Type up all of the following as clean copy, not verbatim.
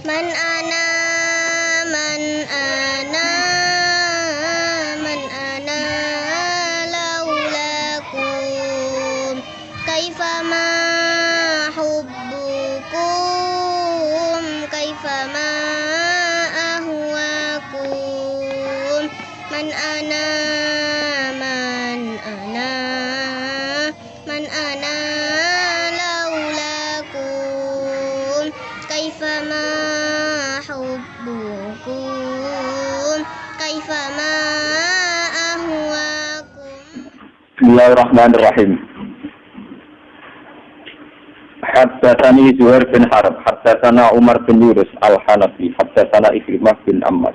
Man ana man ana man ana laulakum kaifa ma hubbukum kaifa ma ahwakum man ana man ana man ana laulakum kaifa ma hubbukum kaifa ma ahwakum. Bismillahirrahmanirrahim. Haddatsani Zuhair bin Harb, haddatsana Umar bin Yunus al-Hanafi, haddatsana Ikrimah bin Ammar.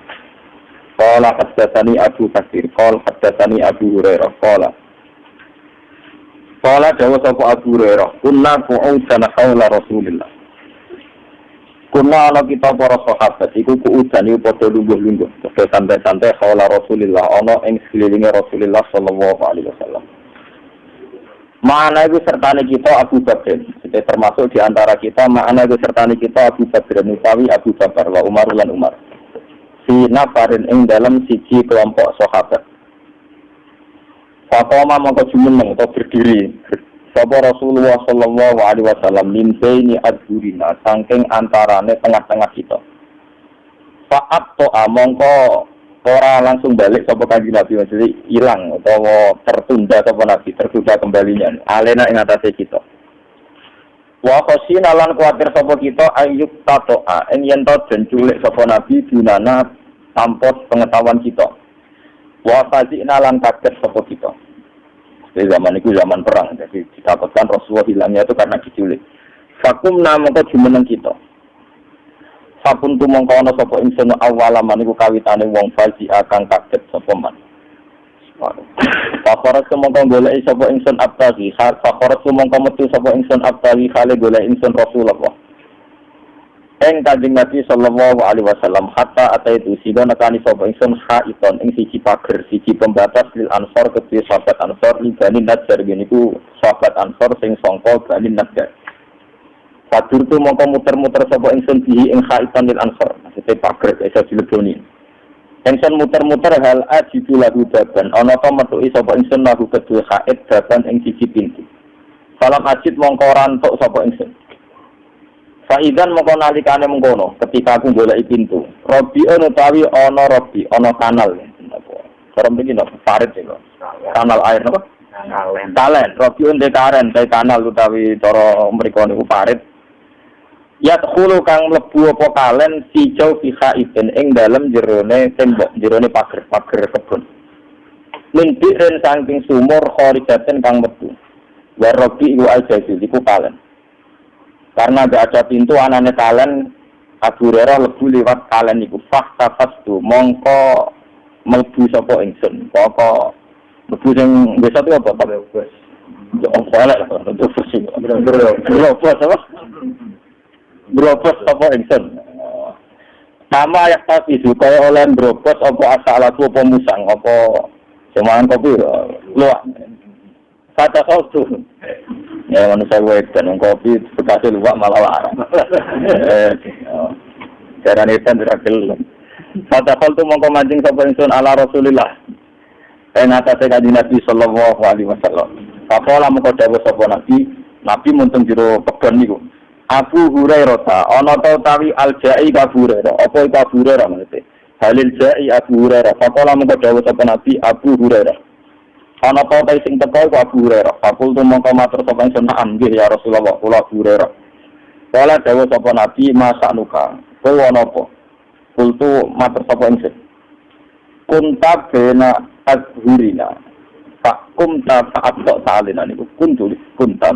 Qala haddatsani Abu Katsir, qala haddatsani Abu Hurairah, qala dawu sapa Abu Hurairah, kunna qu'udan haula Rasulillah. Kunna ana kita para sahabat iku qu'udan iku padha lungguh-lungguh, padha santai-santai haula Rasulillah ana ing sekelilinge Rasulullah sallallahu alaihi wasallam. Ma'ana itu sertani kita Abu Bakr, jadi termasuk di antara kita ma'ana itu sertani kita Abu Bakr utawi Abu Bakar wa Umar lan Umar. Fi nafarin ing dalam siji kelompok sahabat. Fatoma mongko jumeneng atau berdiri sapa Rasulullah sallallahu alaihi wasallam min baini adhurina saking antarane tengah-tengah kita. Saat to'a mongko ora langsung balik sapa Kanjeng Nabi, jadi hilang utawa tertunda sapa Nabi, tertunda kembalinya alena ing atase kita. Wa khosina lan kuwatir sapa kita ayyuk tatoa ing yen to den culik sapa Nabi dinana tanpa pengetahuan kita. Wa fazina lan kaget sapa kita. Di zaman itu zaman perang, jadi didapatkan Rasulullah hilangnya itu karena diculik. Fakum namangka jumeneng kita. Sapun tu mongko ana sapa ingsun awalaman iku kawitane wong fazi akan kaget sapa man. Fakhorat mongko goleki sapa ingsun abtagi, fakhorat mongko metu sapa ingsun abtagi kale goleki ingsun Rasulullah. Ing Kanjeng Nabi sallallahu alaihi wasallam hatta ataitu sida nekani sapa ingsun khaiton ing siji pager, siji pembatas lil ansor kedue sahabat ansor li Bani Najjar niku sahabat ansor sing sangka Bani Najjar. Fadur tu mongko muter-muter sapa ingsun bihi ing khaitan lil ansor, maksude pager iso dileboni. Ingsun muter-muter hal ajidu lagu daban, ana ta metuki sapa ingsun lagu kedue khait daban ing siji pintu. Salam ajid mongko rantuk sapa ingsun. Faidan mongko nalikane mengkono ketika aku goleki pintu. Robi utawi ana robi, ana kanal. Cara mriki napa parit iki. Kanal air napa? Kalen. Robi unde karen, kae kanal utawi cara mriko niku parit. Ya khulu kang mlebu apa kalen si jauh fi khaifin ing dalem jerone tembok, jerone pager kebon. Min biren saking sumur khorijaten kang metu. Wa robi iku aja iku kalen. Karena gak ada pintu anane kalen, Abu Hurairah lebu liwat kalen iku fastafastu mongko mlebu sapa ingsun. Pokok mlebu sing biasa itu apa ta wis. Yo oleh untuk versi. Brobos apa ingsun. Sama ya tapi kaya oleh brobos apa asalaku apa musang apa semangan kopi lho. Fata kautu. Ya manusia wedan kopi bekasih luwak malah larang. Jaran edan diragel. Fata kautu mongko mancing sapa ingsun ala Rasulillah. Ing atase Kanjeng Nabi sallallahu alaihi wasallam. Faqala mongko dawuh sapa Nabi munteng jero pegon niku. Abu Hurairah ana ta utawi al-Ja'i Abu Hurairah. Apa iku Abu Hurairah maksudnya? Halil Ja'i Abu Hurairah. Faqala mongko dawuh sapa Nabi Abu Hurairah. Ana ta sing teko iku Abu Hurairah. Fakul tu mongko matur sapa ingsun nggih ya Rasulullah kula Abu Hurairah. Kala dawuh sapa Nabi masanuka. Kowe ana apa? Kultu matur sapa ingsun. Kunta bena azhurina. Fakum ta saat kok salina niku kuntu kunta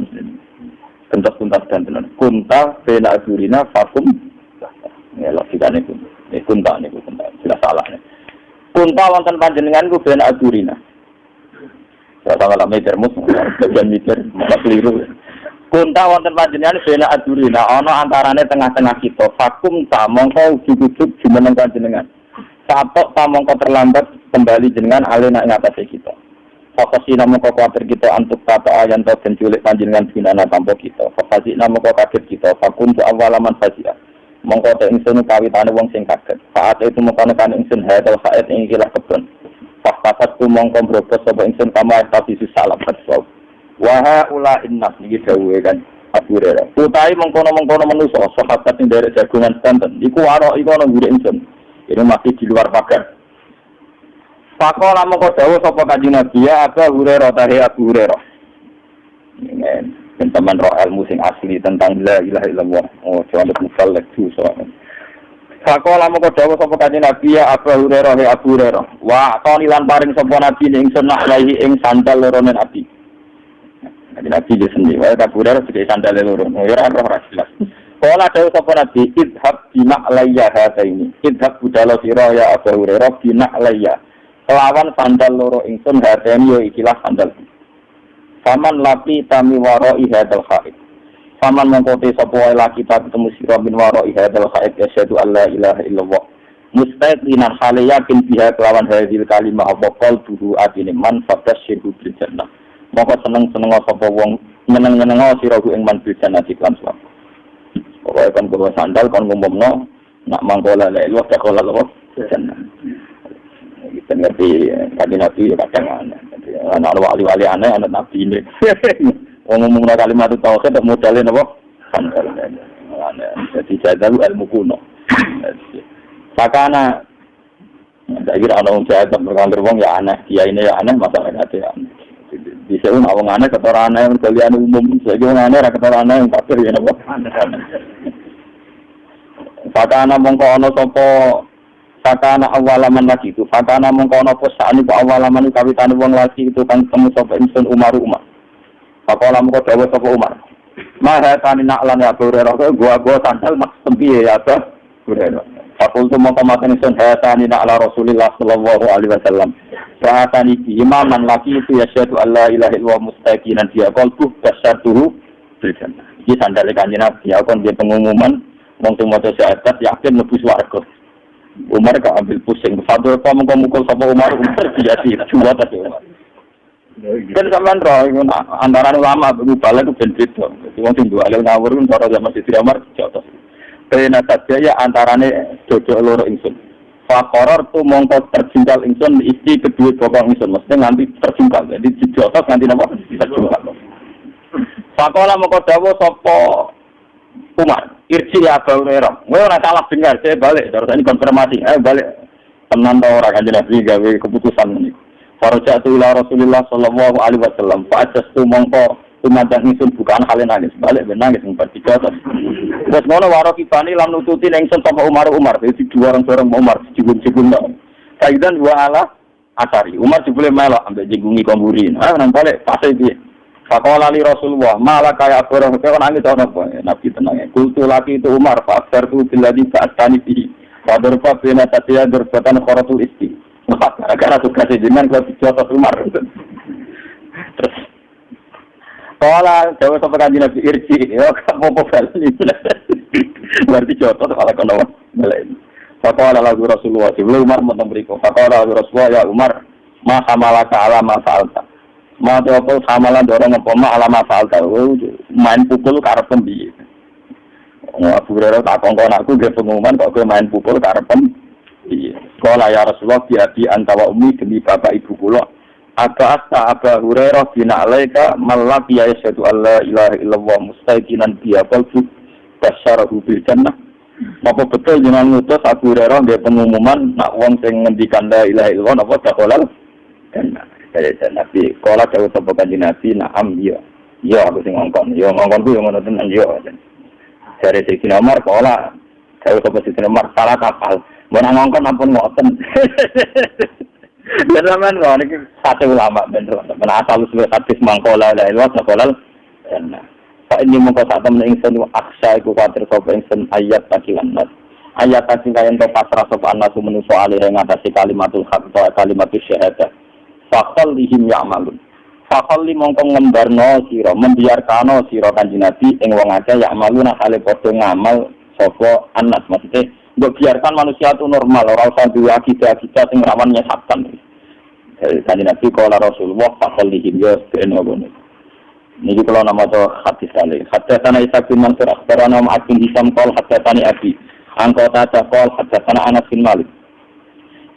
kuntas dan tenan. Kunta bena azhurina fakum. Ya logikane pun. Kunta niku kunta. Jelas salah. Kunta wonten panjenengan ku bena azhurina. Sama lah meter mus, bagian meter, malah keliru. Kunta wonten panjenengan bena adurina, ana antarane tengah-tengah kita. Fakum ta mongko ujug-ujug jumeneng panjenengan. Satok ta mongko terlambat kembali jenengan alena ing atase kita. Fakasina mongko kuwatir kita antuk tata ayan to den culik panjenengan binana tanpa kita. Fakasina mongko kaget kita. Fakum tu awalaman fasiah. mongko te ingsun kawitane wong sing kaget. Saat itu mongko nekan ingsun hadal khaid ing ikilah kebon. Faktapat tu mongko brobos sapa ingsun kama tapi salam kesau. Wa ula innas iki dawuhe kan Abu Hurairah. Utahe mengkono-mengkono manusa sahabat sing derek jagungan sedanten iku warok iku ana ngure ingsun. Ini masih di luar pagar. Pakola mongko dawuh sapa Kanjeng Nabi ya Abu Hurairah tahe Abu Hurairah. Dan teman roh ilmu sing asli tentang la ilaha illallah. Oh, jangan mufallak tu soalnya. Pakola mongko dawuh sapa Kanjeng Nabi ya Abu Hurairah ya Abu Hurairah. Wa tani lan paring sapa Nabi ing sunah lahi ing sandal lorone Nabi. Nabi dia sendiri, wae kabudar sebagai sandal lorong. Ya ora jelas. Kala dawuh sapa Nabi, idhab bima alayya hadaini. Idhab budala sira ya Abu Hurairah bima alayya. Kelawan sandal loro ingsun hadaini yo ikilah sandal. Faman lapi tami waro ihadal khaid. Faman mengkote sapa wae laki ta ketemu sira bin waro ihadal khaid asyhadu alla ilaha illallah. Mustaqinan hale yakin biha kelawan hadil kalimah apa qalbuhu atine man fatasyiru bil jannah. Maka seneng-seneng sapa wong nyeneng-nyeneng sira ku ing manbil jannati lan swarga. Pokoke kon bawa sandal kon ngumumno nak mangkola la ilaha illallah Allah jannah. Iki ngerti kanjeng Nabi ya kadang ana. Ana wali-wali aneh ana nabi ini. Wong ngomongno kalimat tauhid tak modale napa? Sandal. Ana dadi jadal ilmu kuno. Sakana saya kira ana wong jahat berkantor wong ya aneh, kiai ini ya aneh, masalah ate aneh. Bisa pun awang aneh ketara aneh yang kalian umum saja aneh ra ketara aneh yang kafir ya napa. Sakana mongko ana sapa sakana awalaman lagi itu sakana mongko ana posane ku awalaman kawitane wong lagi itu kan temu sapa ingsun Umar. Pakola mongko dawuh sapa Umar. Maha tani naklan ya Hurairah gua sandal mak tempiye ya ta Hurairah. Fakultu mongko makan ingsun hatani ala Rasulillah sallallahu alaihi wasallam. Hatani imaman laki itu yasyhadu alla ilaha illallah mustaqinan dia qalbu basyatuhu bil jannah. Iki sandale Kanjeng Nabi kon dia pengumuman wong sing maca syahadat yakin mlebu swarga. Umar gak ambil pusing. Fadil apa mengko sapa Umar dia jual ta Umar. Kan sampean ro antara ulama balik ku ben beda. Wong sing duwe alil ngawur ku cara zaman Siti Umar jotos. Kena saja ya antarane dodok loro ingsun. Fakoror tu mongko terjungkal ingsun isi kedua bokong ingsun. Maksudnya nganti terjungkal. Jadi dijotos nganti napa terjungkal. Fakola mongko dawuh sapa Umar. Irji ya Abu Hurairah. Kowe ora salah dengar, saya balik. Terus ini konfirmasi. Balik. Tenan ta ora Kanjeng Nabi gawe keputusan niku. Farajatu ila Rasulillah sallallahu alaihi wasallam. Fa'ajastu mongko tumadah ingsun bukan hal nangis. Balik ben nangis sing dijotos. Terus ngono waro kibani lan nututi ingsun sapa Umar. Jadi dua orang Umar jibun-jibun tok. Kaidan wa ala asari. Umar jebule melok ambek jinggungi komburi. Nang balik pase piye? Faqala li Rasulullah, "Mala kaya Abu Hurairah kaya nangis ora apa?" Nabi tenang. Kultu laki itu Umar, fa'afartu billadhi fa'astani bihi. Fa'darfa bina tatiya darbatan kharatul isti. Gara-gara tugas jenengan kok dijotos Umar. Terus kala dawa sapa Kanjeng Nabi irji, ya apa bali. Berarti jotos kala kono. Faqala lahu Rasulullah, sebelum Umar mau mriko. Faqala lahu Rasulullah, ya Umar, ma hamalaka ala ma fa'alta. Ma apa samalan dorong apa ma ala ma fa'alta. Main pukul karepen piye? Abu Hurairah tak kongkon aku ge pengumuman kok kowe main pukul karepen piye. Kala ya Rasulullah bi anta wa ummi demi bapak ibu kula. Aba Abu Hurairah bina alaika malak ya yashhadu alla ilaha illallah mustaqinan biya qalbu basyarahu bil jannah. Apa betul jenengan ngutus Abu Hurairah nggih pengumuman nak wong sing ngendikan la ilaha illallah napa dakolal jannah. Kaya Nabi kala dawuh sapa Kanjeng Nabi na'am ya. Ya aku sing ngongkon. Ya ngongkon ku yo ngono tenan yo. Dari Sayyidina Umar kala dawuh sapa Sayyidina Umar salah kapal. Mun ngongkon ampun ngoten. Ya sampean kok niki satu ulama bener. Menasal usul hadis mangkola la ilaha illallah jannah. Pak ini mengko sak temen ingsun aksa iku kuwatir sapa ingsun ayat takilan nas. Ayat sing kaya ento pasrah sapa anasu menuso alih ing atase kalimatul haq ta kalimatus syahadah. Fakol lihim ya'malun. Fakol li mongko ngembarno sira, membiarkano sira Kanjeng Nabi ing wong akeh ya'maluna hale padha ngamal sapa anas. Maksudnya mbok biarkan manusia itu normal, ora usah duwe akidah-akidah sing rawan nyesatkan. Kanjeng Nabi kala Rasulullah fakol lihim ya benono. Niki kalau nama itu hadis kali. Hadisana Isa bin Mansur akhbarana Ma'ad bin Hisam qol hadisani Abi. Angkota Jaqal hadatsana Anas bin Malik.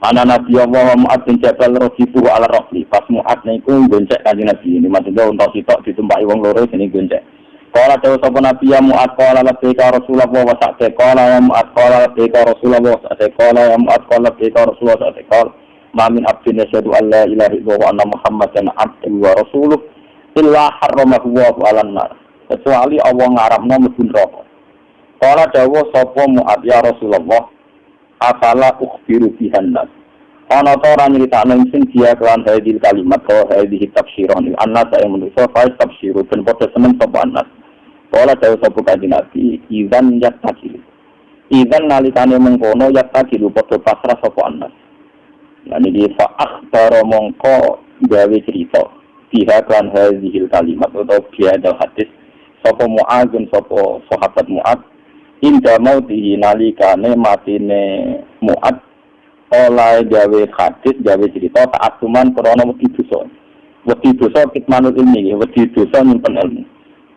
Ana Nabi Allah Mu'ad bin Jabal radifu ala raqli. Pas Mu'ad niku goncek Kanjeng Nabi. Ini maksudnya untuk sitok ditumpaki wong loro jenenge goncek. Qala dawu sapa Nabi ya Mu'ad qala labbaika Rasulullah wa sa'ta qala ya Mu'ad qala labbaika Rasulullah wa sa'ta qala ya Mu'ad qala labbaika Rasulullah wa sa'ta qala ma min abdin yashhadu an la ilaha illallah wa anna Muhammadan abduhu wa rasuluh illa harramahu wa 'alan nar. Kecuali Allah ngaramno mlebu neraka. Qala dawu sapa Mu'ad ya Rasulullah afala ukhbiru bihan nas. Ana ta ora nyritakno sing dia kelan hadil kalimat wa hadhihi tafsiron annas yang menusa fa tafsiru ben padha seneng sapa anas. Kala dawuh sapa Kanjeng Nabi idzan yattaqil. Idzan nalikane mengkono yattaqil padha pasrah sapa anas. Lan iki fa akhbaro mongko gawe cerita dia kelan hadhil kalimat atau dia ada hadis sapa Mu'adzun sapa sahabat Mu'ad inda mautihi nalikane matine Mu'ad oleh gawe hadis gawe cerita saat cuman krana wedi dosa kitmanul ilmi wedi dosa nyimpen ilmu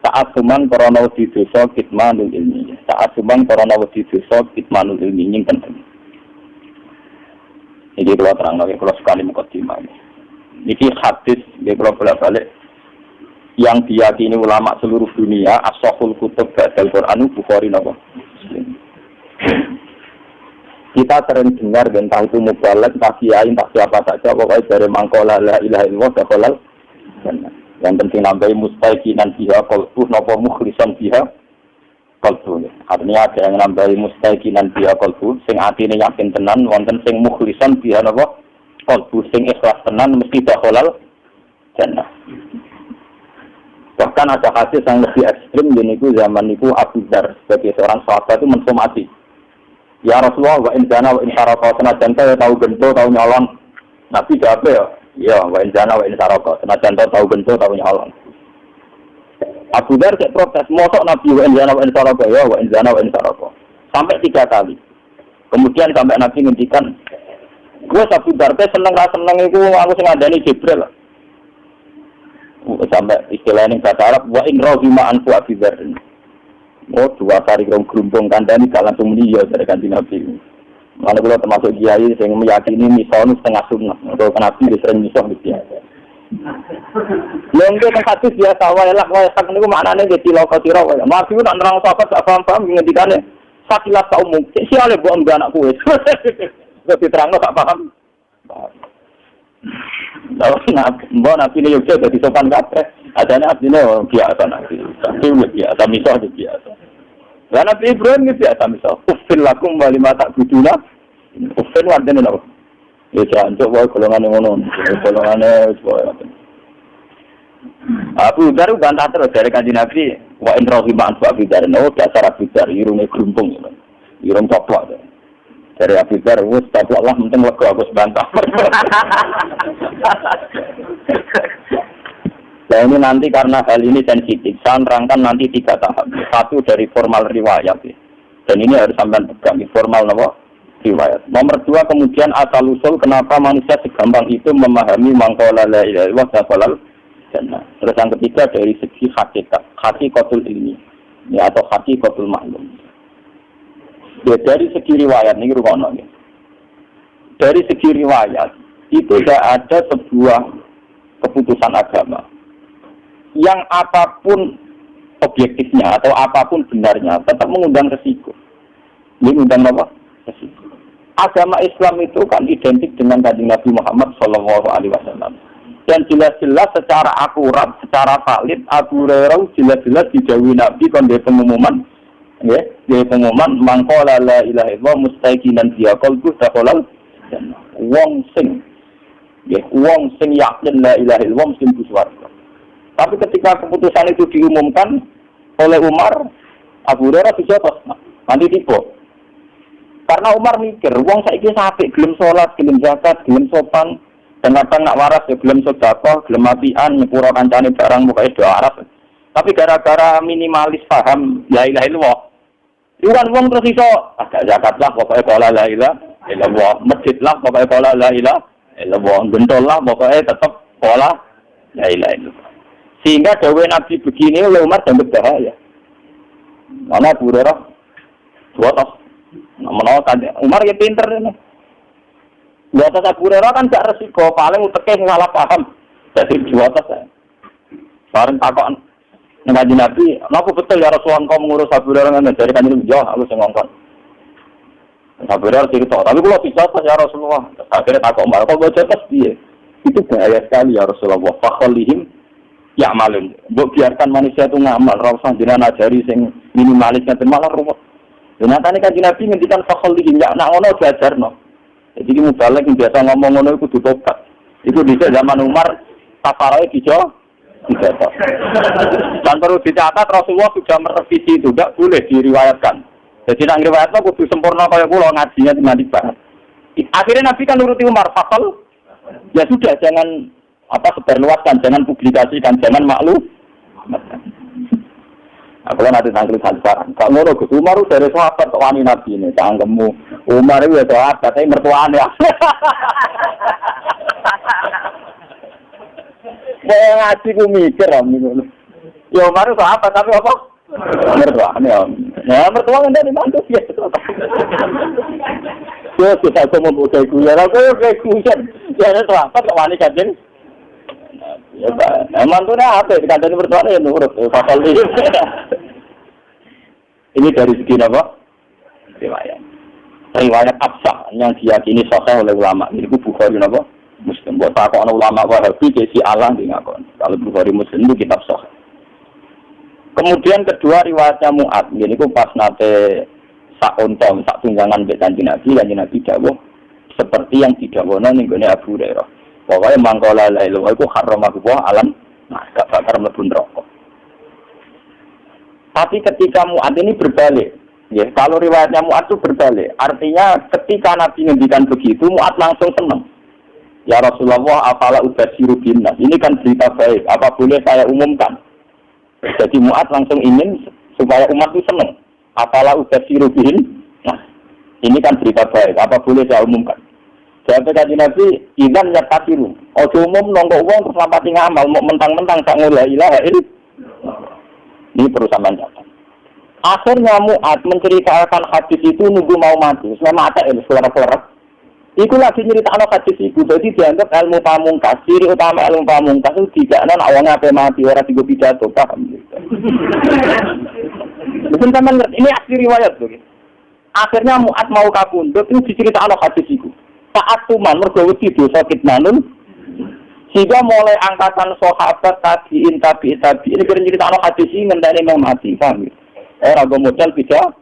saat cuman krana wedi dosa kitmanul ilmi saat cuman krana wedi dosa kitmanul ilmi nyimpen ilmu. Iki kula terangno kula sekali mukadimah niki hadis nggih kula bolak-balik yang diyakini ulama seluruh dunia as-sahul kutub ba'dal Quran Bukhari napa Muslim. Kita sering dengar entah itu mubalagh, entah kiai, entah siapa saja pokoknya dari mangkola la ilaha illallah dakhalal jannah. Yang penting nambahi mustaqinan biha qalbu napa mukhlisan biha qalbu. Artinya ada yang nambahi mustaqinan biha qalbu sing atine yakin tenan wonten sing mukhlisan biha napa qalbu sing ikhlas tenan mesti dakhalal jannah. Bahkan ada hadis yang lebih ekstrim yaitu zaman itu Abu Dzar sebagai seorang sahabat itu mensomati. Ya Rasulullah wa in zana wa in saraka senajan ta tahu gento tahu nyolong. Nabi jawab ya wa in zana wa in saraka senajan ta tahu gento tahu nyolong. Abu Dzar cek protes mosok Nabi wa in zana wa in saraka ya wa in zana wa in saraka. Sampai 3 kali. Kemudian sampai Nabi ngendikan, "Gue Abu Dzar seneng ra seneng iku aku sing ngandani Jibril." Sampai istilah ini kata Arab wa in rahima anfu Abi Dzar. Oh 2 kali gerumbung kandhani gak langsung liya dari Kanjeng Nabi. Malah kula termasuk kiai sing meyakini misal setengah sunnah. Kalau Nabi sering misal biasa. Lengge teng hadis biasa wae lah wae sak niku maknane ge tilokatira wae. Nabi nak nerang sahabat gak paham-paham ngendikane sakilat ta umum. Siale mbok mbok anakku wis. Wis diterangno gak paham. Mbak Nabi ini juga jadi sopan kabeh. Adanya artinya biasa Nabi. Tapi biasa, misal biasa. Dan Nabi Ibrahim ini biasa misal. Ufil lakum walima ta'buduna. Ufil artinya apa? Ya jancuk wae golongan ngono. Golongane wae. Abu Dzar bantah terus dari Kanjeng Nabi, wa in rahima anfa Abu Dzar. Oh dasar Abu Dzar irunge grumpung. Irung coplok. Dari Abu Dzar, tapi Allah penting lega aku sebantah. Nah ini nanti karena hal ini sensitif, saya nerangkan nanti 3 tahap. 1 dari formal riwayat, dan ini harus sampai pegang formal riwayat. Nomor 2 kemudian asal usul kenapa manusia segampang itu memahami mangkola la ilaha illallah dakhalal jannah. Terus yang ketiga dari segi hakikat, hakikatul ilmi, ya atau hakikatul maklum. Ya, dari segi riwayat ini rukono ya. Dari segi riwayat itu tidak ada sebuah keputusan agama yang apapun objektifnya atau apapun benarnya tetap mengundang resiko. Ini mengundang apa? Resiko. Agama Islam itu kan identik dengan Kanjeng Nabi Muhammad SAW. Dan jelas-jelas secara akurat, secara valid, Abu Hurairah jelas-jelas didhawuhi Nabi kon dia pengumuman. Ya, dia pengumuman mangkola la ilaha illallah mustaqinan biha qalbu dakhalal jannah. Wong sing yakin la ilaha illallah mesti mlebu swarga. Tapi ketika keputusan itu diumumkan oleh Umar, Abu Hurairah dijotos nanti tiba. Karena Umar mikir, wong saiki apik gelem salat, gelem zakat, gelem sopan, dan kadang nak waras ya gelem sedekah, gelem apian nyepuro kancane barang pokoke do waras. Tapi gara-gara minimalis paham la ilaha illallah. Iwan wong terus iso agak zakat lah pokoke qala la ilaha illallah, masjid lah pokoke qala la ilaha illallah, gentol lah pokoke tetep qala la ilaha illallah. Sehingga dawuh Nabi begini oleh Umar dan berbahaya. Mana Abu Hurairah? Waras. Oh, kan Umar ya pinter ini. Dua atas Abu Hurairah kan gak resiko, paling uteke salah paham. Jadi dua atas. Bareng takon Nabi Nabi, aku betul ya Rasulullah kau mengurus Abu Hurairah dari kanjeng jauh aku sing ngongkon. Abu Hurairah cerita, tapi kalau bisa ya Rasulullah, akhirnya takon Umar, kok baca tas piye? Itu bahaya sekali ya Rasulullah. Fakholihim ya malun. Mbok biarkan manusia itu ngamal, ora usah jenengan ajari sing minimalis ngeten malah ruwet. Nyatane kan Nabi ngendikan fakholihim ya nak ngono diajarno. Jadi ki mubalek biasa ngomong ngono iku kudu tobat. Iku dhisik zaman Umar tafaroe dijo dicatat. Dan perlu dicatat Rasulullah sudah merevisi itu, tidak boleh diriwayatkan. Jadi nak riwayatno kudu sempurna kaya kula ngajinya dengan dibahas. Akhirnya Nabi kan nuruti Umar fakol. Ya sudah, jangan sebarluaskan, jangan publikasikan, jangan maklum. Aku nanti tangkil sasaran. Kalau ngono Gus Umar dari sahabat kok wani Nabi ini, cangkemmu. Umar itu ya sahabat, tapi mertuane ya. Saya ngaji ku mikir om niku. Ya Umar itu sahabat tapi apa? Mertuane om. Ya mertua kan dari mantu ya. Yo kita mau buka ku ya aku kayak kusen. Ya sahabat kok wani kanjeng. Ya Pak, emang tuh apa di kantor bertuan ya nurut pasal ini. Ini dari segi apa? Riwayat absah yang diyakini sahih oleh ulama. Ini Bukhari apa? Muslim. Buat takut ulama Wahabi si Allah di ngakon. Kalau Bukhari Muslim itu kitab sahih. Kemudian kedua riwayatnya Mu'ad. Ini pas nate sak unta sak tunggangan mbek Kanjeng Nabi dawuh seperti yang didhawuhna ning gone Abu Hurairah. Pokoknya mangkola lailu itu haram aku alam, nah gak bakar mlebu neraka. Tapi ketika Mu'ad ini berbalik, ya kalau riwayatnya Mu'ad itu berbalik, artinya ketika Nabi ngendikan begitu, Mu'ad langsung senang. Ya Rasulullah, apalah ubasiru binnas. Ini kan berita baik, apa boleh saya umumkan? Jadi Mu'ad langsung ingin supaya umat itu senang. Apalah ubasiru binnas. Ini kan berita baik, apa boleh saya umumkan? Jadi Kanjeng Nabi idan yatatiru. Ojo umum nongko wong terus lampati ngamal mau mentang-mentang sak la ilaha illallah. Ini perusahaan catat. Akhirnya Mu'ad menceritakan hadis itu nunggu mau mati. Selama ada suara-suara. Iku lagi nyeritakno hadis itu. Jadi dianggap ilmu pamungkas, ciri utama ilmu pamungkas itu tidak awalnya apa mati ora digo pidato, paham gitu. Mungkin teman ngerti ini asli riwayat begitu. Akhirnya Mu'ad mau kabundut itu diceritakno hadis itu. Saat tuman mergo wedi dosa kitmanun sehingga mulai angkatan sahabat tabiin ini kira cerita hadis iki ngenteni mau mati paham ya ora go modal tidak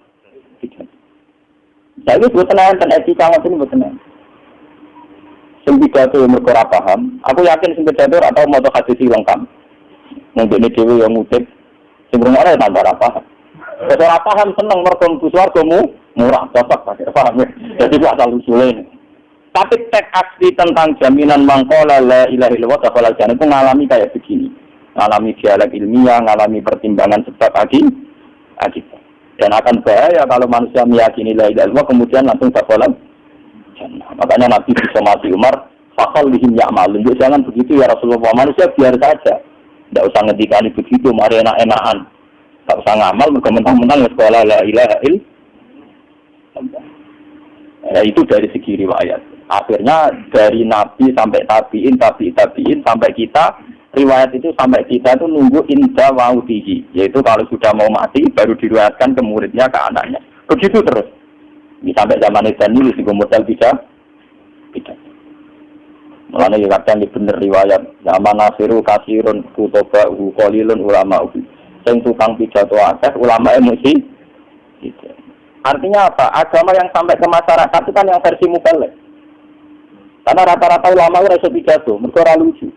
saya buat tenan etika ngoten mboten tenan sing pidato mergo ora paham aku yakin sing pidato atau maca hadis iki lengkap mungkin dhewe yang ngutip sing ora tambah ora paham ora paham seneng mergo mlebu swargamu murah cocok paham ya jadi ku asal usule ini. Tapi teks asli tentang jaminan mangkola la ilaha illallah dakhala jannah itu ngalami kayak begini. Ngalami dialek ilmiah, ngalami pertimbangan sebab akibat. Dan akan bahaya kalau manusia meyakini la ilaha illallah kemudian langsung dakhala jannah. Makanya Nabi bisa mati Umar, fakal lihim ya'malun. Jangan begitu ya Rasulullah. Manusia biar saja. Tidak usah ngendikani begitu, mari enak-enakan. Tak usah ngamal, mentang-mentang ya sekolah la ilaha illallah. Ya, itu dari segi riwayat. Akhirnya dari Nabi sampai tabiin sampai kita riwayat itu sampai kita itu nunggu inda wautihi, yaitu kalau sudah mau mati baru diriwayatkan ke muridnya ke anaknya. Begitu terus. Ini sampai zaman ini di modal bisa. Mulanya ya kadang bener riwayat zaman Nasiru kasirun kutoba qalilun ulama sing tukang pidato akeh ulama emosi. Gitu. Artinya apa? Agama yang sampai ke masyarakat itu kan yang versi mubalek. Karena rata-rata ulama itu rasa pidato, mereka ora lucu.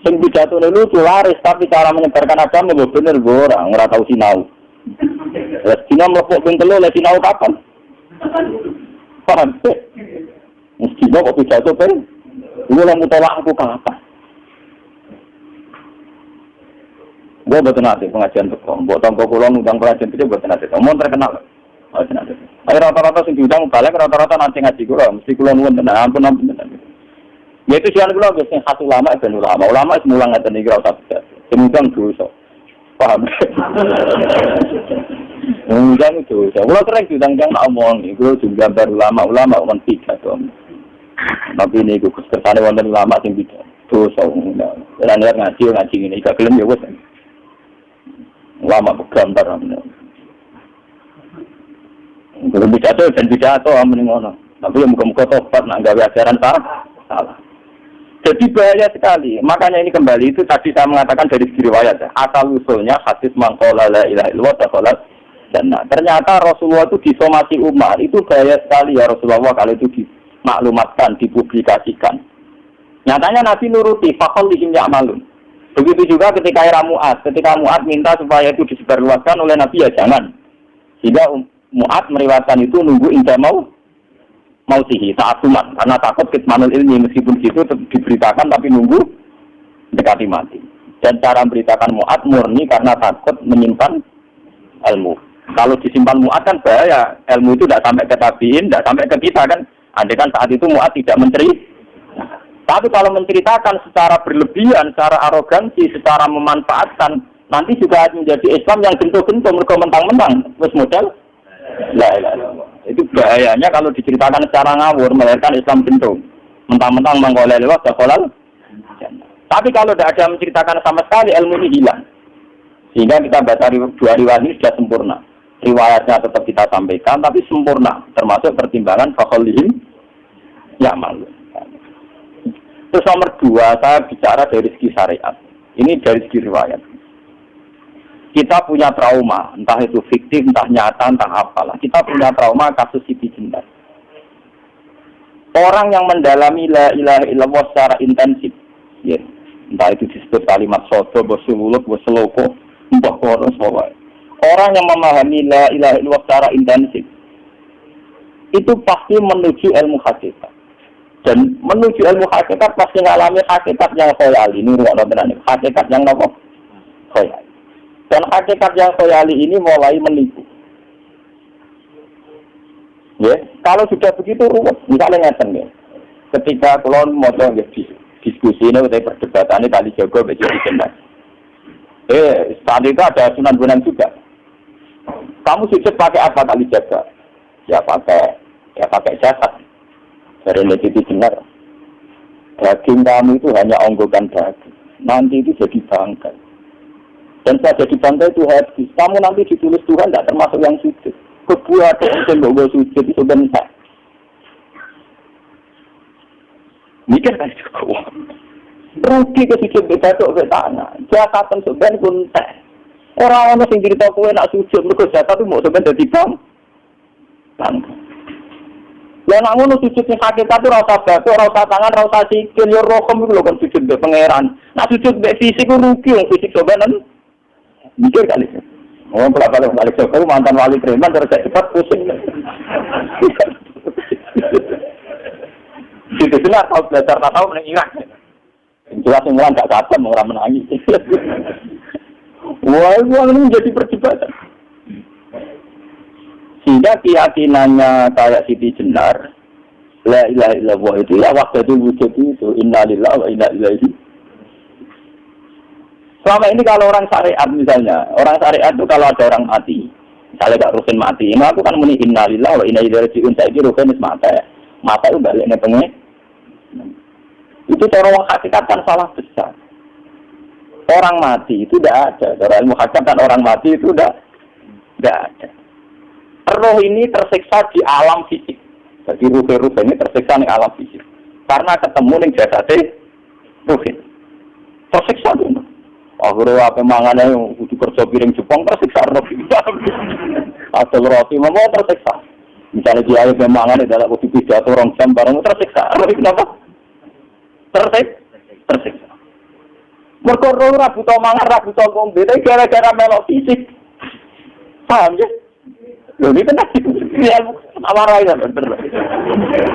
Sing pidato lucu laris, tapi cara menyebarkan agama itu bener orang tahu sinau. Lah sinau mlepok ping 3 lah sinau kapan? Paham? Mesti kok pidato ben. Iku lah mutolak aku kapan? Gue betul nanti pengajian tekong, buat tongkol kulon udang pengajian itu betul nanti. Mau terkenal. Ayo rata-rata sing diundang balik rata-rata nanti ngaji kula mesti kula nuwun tenan ampun tenan. Ya itu sian kula wis sing khas ulama ben ulama wis mulang ngaten iki ora usah. Sing undang dosa. Paham? Undang itu, kalau keren diundang nak omong, itu juga gambar ulama orang tiga dong. Tapi ini gue kersane wonten ulama sing tidak. Terus ora niat ngaji ini, gak gelem ya wes. Ulama gambar amne. Belum pidato amen ngono. Tapi muga-muga tobat nak gawe ajaran salah. Jadi bahaya sekali. Makanya ini kembali itu tadi saya mengatakan dari segi riwayat ya. Asal usulnya hadis mangqala la ilaha illallah dakhala jannah. Ternyata Rasulullah itu disomasi umat. Itu bahaya sekali ya Rasulullah kalau itu dimaklumatkan, dipublikasikan. Nyatanya Nabi nuruti faqul lihim ya'malun. Begitu juga ketika era Mu'ad. Ketika Mu'ad minta supaya itu disebarluaskan oleh Nabi ya jangan. Sehingga Mu'ad meriwayatkan itu nunggu indah mau sihi ta'asuman karena takut kitmanul ilmi meskipun situ diberitakan tapi nunggu dekati mati. Dan cara memberitakan Mu'ad murni karena takut menyimpan ilmu. Kalau disimpan Mu'ad kan bahaya, ilmu itu tidak sampai ke tabiin, tidak sampai ke kita kan. Andai kan saat itu Mu'ad tidak tapi kalau menceritakan secara berlebihan, secara arogansi, secara memanfaatkan, nanti juga menjadi Islam yang gentuh-gentuh mereka mentang-mentang terus model itu bahayanya kalau diceritakan secara ngawur melahirkan Islam bentuk mentang-mentang mengkolel lewat dakhalal. Tapi kalau tidak ada menceritakan sama sekali ilmu ini hilang. Sehingga kita baca dua riwayat ini sudah sempurna. Riwayatnya tetap kita sampaikan tapi sempurna termasuk pertimbangan fakholihim ya malu. Terus nomor 2 saya bicara dari segi syariat. Ini dari segi riwayat. Kita punya trauma, entah itu fiktif, entah nyata, entah apalah. Kita punya trauma kasus Siti Jenar. Orang yang mendalami la ilaha illallah secara intensif, ya, entah itu disebut kalimat sodo, bosululuk, boseloko, entah koros, orang yang memahami la ilaha illallah secara intensif, itu pasti menuju ilmu hakikat. Dan menuju ilmu hakikat pasti mengalami hakikat yang khoyali. Ini ruang benar, hakikat yang nopo khoyali. Dan hakikat yang khoyali ini mulai menipu. Ya, kalau sudah begitu ruwet, misalnya ngeten ya. Ketika kalau mau diskusi ini, atau perdebatan ini kali jago menjadi jenak. Saat itu ada Sunan Bonang juga. Kamu sujud pakai apa kali jaga? Ya pakai jasad. Dari Siti Jenar. Daging kamu itu hanya onggokan daging. Nanti itu jadi bangkai. Dan saya jadi bangkai itu habis. Kamu nanti ditulis Tuhan tidak termasuk yang sujud. Kebuah yang tidak sujud itu bentak. Mikir kan juga. Rugi ke sujud bedatuk ke tanah. Jasatan sebenarnya pun tak. Orang-orang yang cerita kue nak sujud. Mereka jatah itu mau sebenarnya jadi bangkai. Ya nak ngono sujud sing hakikat itu rasa batu, rasa tangan, rasa sikil, ya rohom itu lho kan sujud be pangeran. Nak sujud be fisik ku rugi wong fisik sobanan. Mikir kali. Oh, balik Jokowi mantan wali preman terus cepat pusing. Itu benar kalau belajar tahu menang Irak. Jelas semua enggak kapan orang menangis. Wah, ini menjadi perdebatan. Sehingga keyakinannya kayak Siti Jenar, la ilaha illallah itu ya waktu itu wujud itu innalillahi wa inna ilaihi. Selama ini kalau orang syariat misalnya, orang syariat itu kalau ada orang mati, misalnya gak rukin mati, aku kan muni innalillahi wa inna ilaihi raji'un, saya kira rukin mata itu baliknya pengen. Itu cara orang hakikat kan salah besar. Orang mati itu tidak ada, cara ilmu hakikat orang mati itu tidak ada. Roh ini tersiksa di alam fisik. Jadi ruh ini tersiksa di alam fisik. Karena ketemu dengan jasadnya ruh ini. Tersiksa dulu. Akhirnya apa mangannya yang udah kerja piring Jepang tersiksa roh ini. Atau roti mau tersiksa. Misalnya dia yang mangannya dalam udah pidato orang jam bareng tersiksa. Roh ini kenapa? Tersiksa. Mereka roh rabu tau mangan, rabu tau ngombe. Tapi gara-gara melok fisik. Paham ya? Loh, ini kan ya amarah itu bener.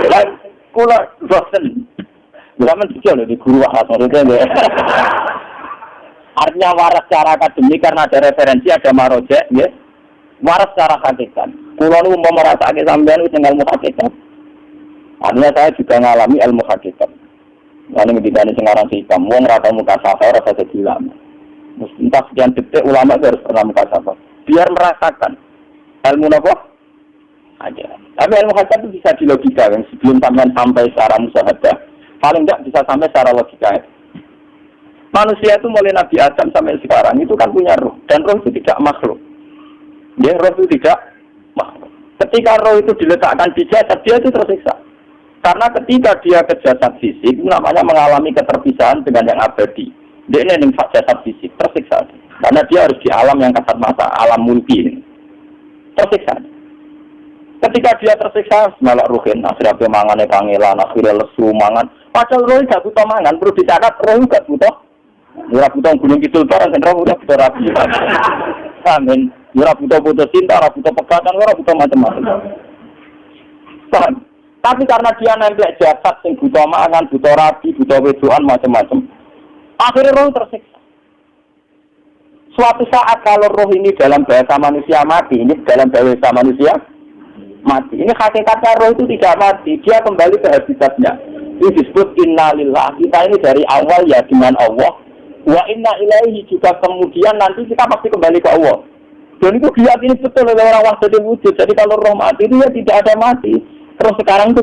Lah kula bosen. Zaman juga di guru maksudnya. Artinya waras secara akademik karena ada referensi, ada marojek, ya. Waras secara hakikat. Kula nu mau merasake sampean wis ilmu hakikat. Artinya saya juga ngalami ilmu hakikat. Lalu ditanya sekarang sih kamu ngerasa muka safar rasa jadi ulama. Entah sekian detik ulama harus pernah muka safar. Biar merasakan. ilmu apa? Ajaran. Tapi ilmu hakikat itu bisa dilogika kan sebelum sampai secara musyahadah. Paling tidak bisa sampai secara logika. Manusia itu mulai Nabi Adam sampai sekarang itu kan punya roh. Dan roh itu tidak makhluk. Dia roh itu tidak makhluk. Ketika roh itu diletakkan di jasad, dia itu tersiksa. Karena ketika dia ke jasad fisik, itu namanya mengalami keterpisahan dengan yang abadi. Dia ini yang jasad fisik, tersiksa. Karena dia harus di alam yang kasat mata, alam mulki ini. Tersiksa. Ketika dia tersiksa, melak ruhin, akhirnya mangannya pangelan, akhirnya lesu mangan. Padahal roh tidak butuh mangan, perlu dicatat roh tidak butuh. Ora butuh gunung kidul barang, roh udah butuh rapi. Amin. Ora butuh cinta, ora butuh pegatan, ora butuh macam-macam. Paham? Tapi karena dia nempel jasad yang butuh mangan, butuh rapi, butuh wedoan, macam-macam. Akhirnya roh tersiksa. Suatu saat kalau roh ini dalam bahasa manusia mati, ini dalam bahasa manusia mati. Ini hakikatnya roh itu tidak mati, dia kembali ke habitatnya. Ini disebut innalillah. Kita ini dari awal ya dengan Allah. Wa inna ilaihi juga kemudian nanti kita pasti kembali ke Allah. Dan itu diyakini betul oleh orang wahdatul wujud. Jadi kalau roh mati itu ya tidak ada mati. Terus sekarang itu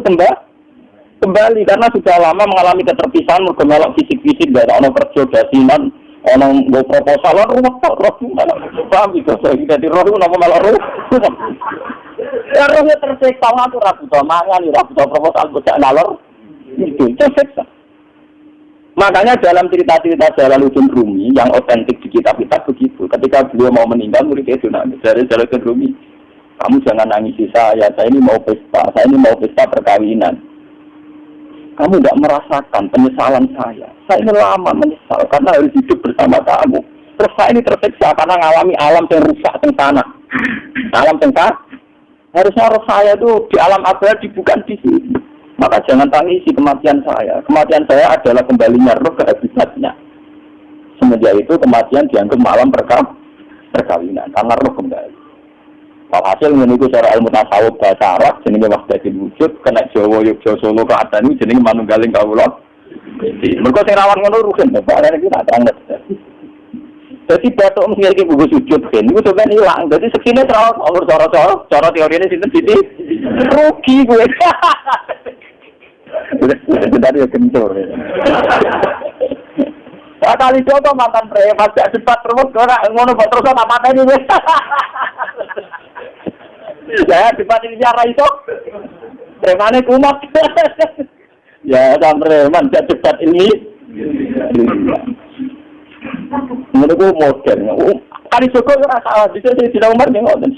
kembali karena sudah lama mengalami keterpisahan, mergemelok fisik-fisik dari ono kerja dasinan, ono nggo proposal roh mana paham itu. Jadi roh itu nama melok roh. Ya rohnya tersiksa, aku ora butuh mangan, ora butuh proposal, bocah nalor. Itu tersiksa. Makanya dalam cerita-cerita Jalaluddin Rumi yang otentik di kitab-kitab begitu. Ketika beliau mau meninggal, muridnya itu nangis. Dari Jalaluddin Rumi, kamu jangan nangisi saya ini mau pesta perkawinan. Kamu tidak merasakan penyesalan saya. Saya ini lama menyesal karena harus hidup bersama kamu. Terus saya ini tersiksa karena mengalami alam yang rusak di tanah. Alam tengah. Harusnya roh saya itu di alam abadi bukan di sini. Maka jangan tangisi kematian saya. Kematian saya adalah kembalinya roh ke habitatnya. Semenjak itu kematian dianggap malam perkawinan karena roh kembali. Hasil menunggu secara ilmu tasawuf bahasa Arab jenenge wahdatul wujud kena Jawa Yogyakarta Solo Keadaan ini jenenge manunggaling kawula. Jadi mergo sing rawan ngono rugen bapak iki tak anget. Jadi batuk mesti iki buku sujud kan niku sampeyan ilang. Dadi sekine terus omur cara teorine sinten sithik rugi kowe. Dari kencur. Kali coba mantan preman gak cepat terus ora ngono kok terus tak pateni wis. Ya cepat ini cara itu. Premane kumat. Ya dan preman gak cepat ini. Menurutku modern. Kali Joko ora salah bisa tidak Umar ning ngoten.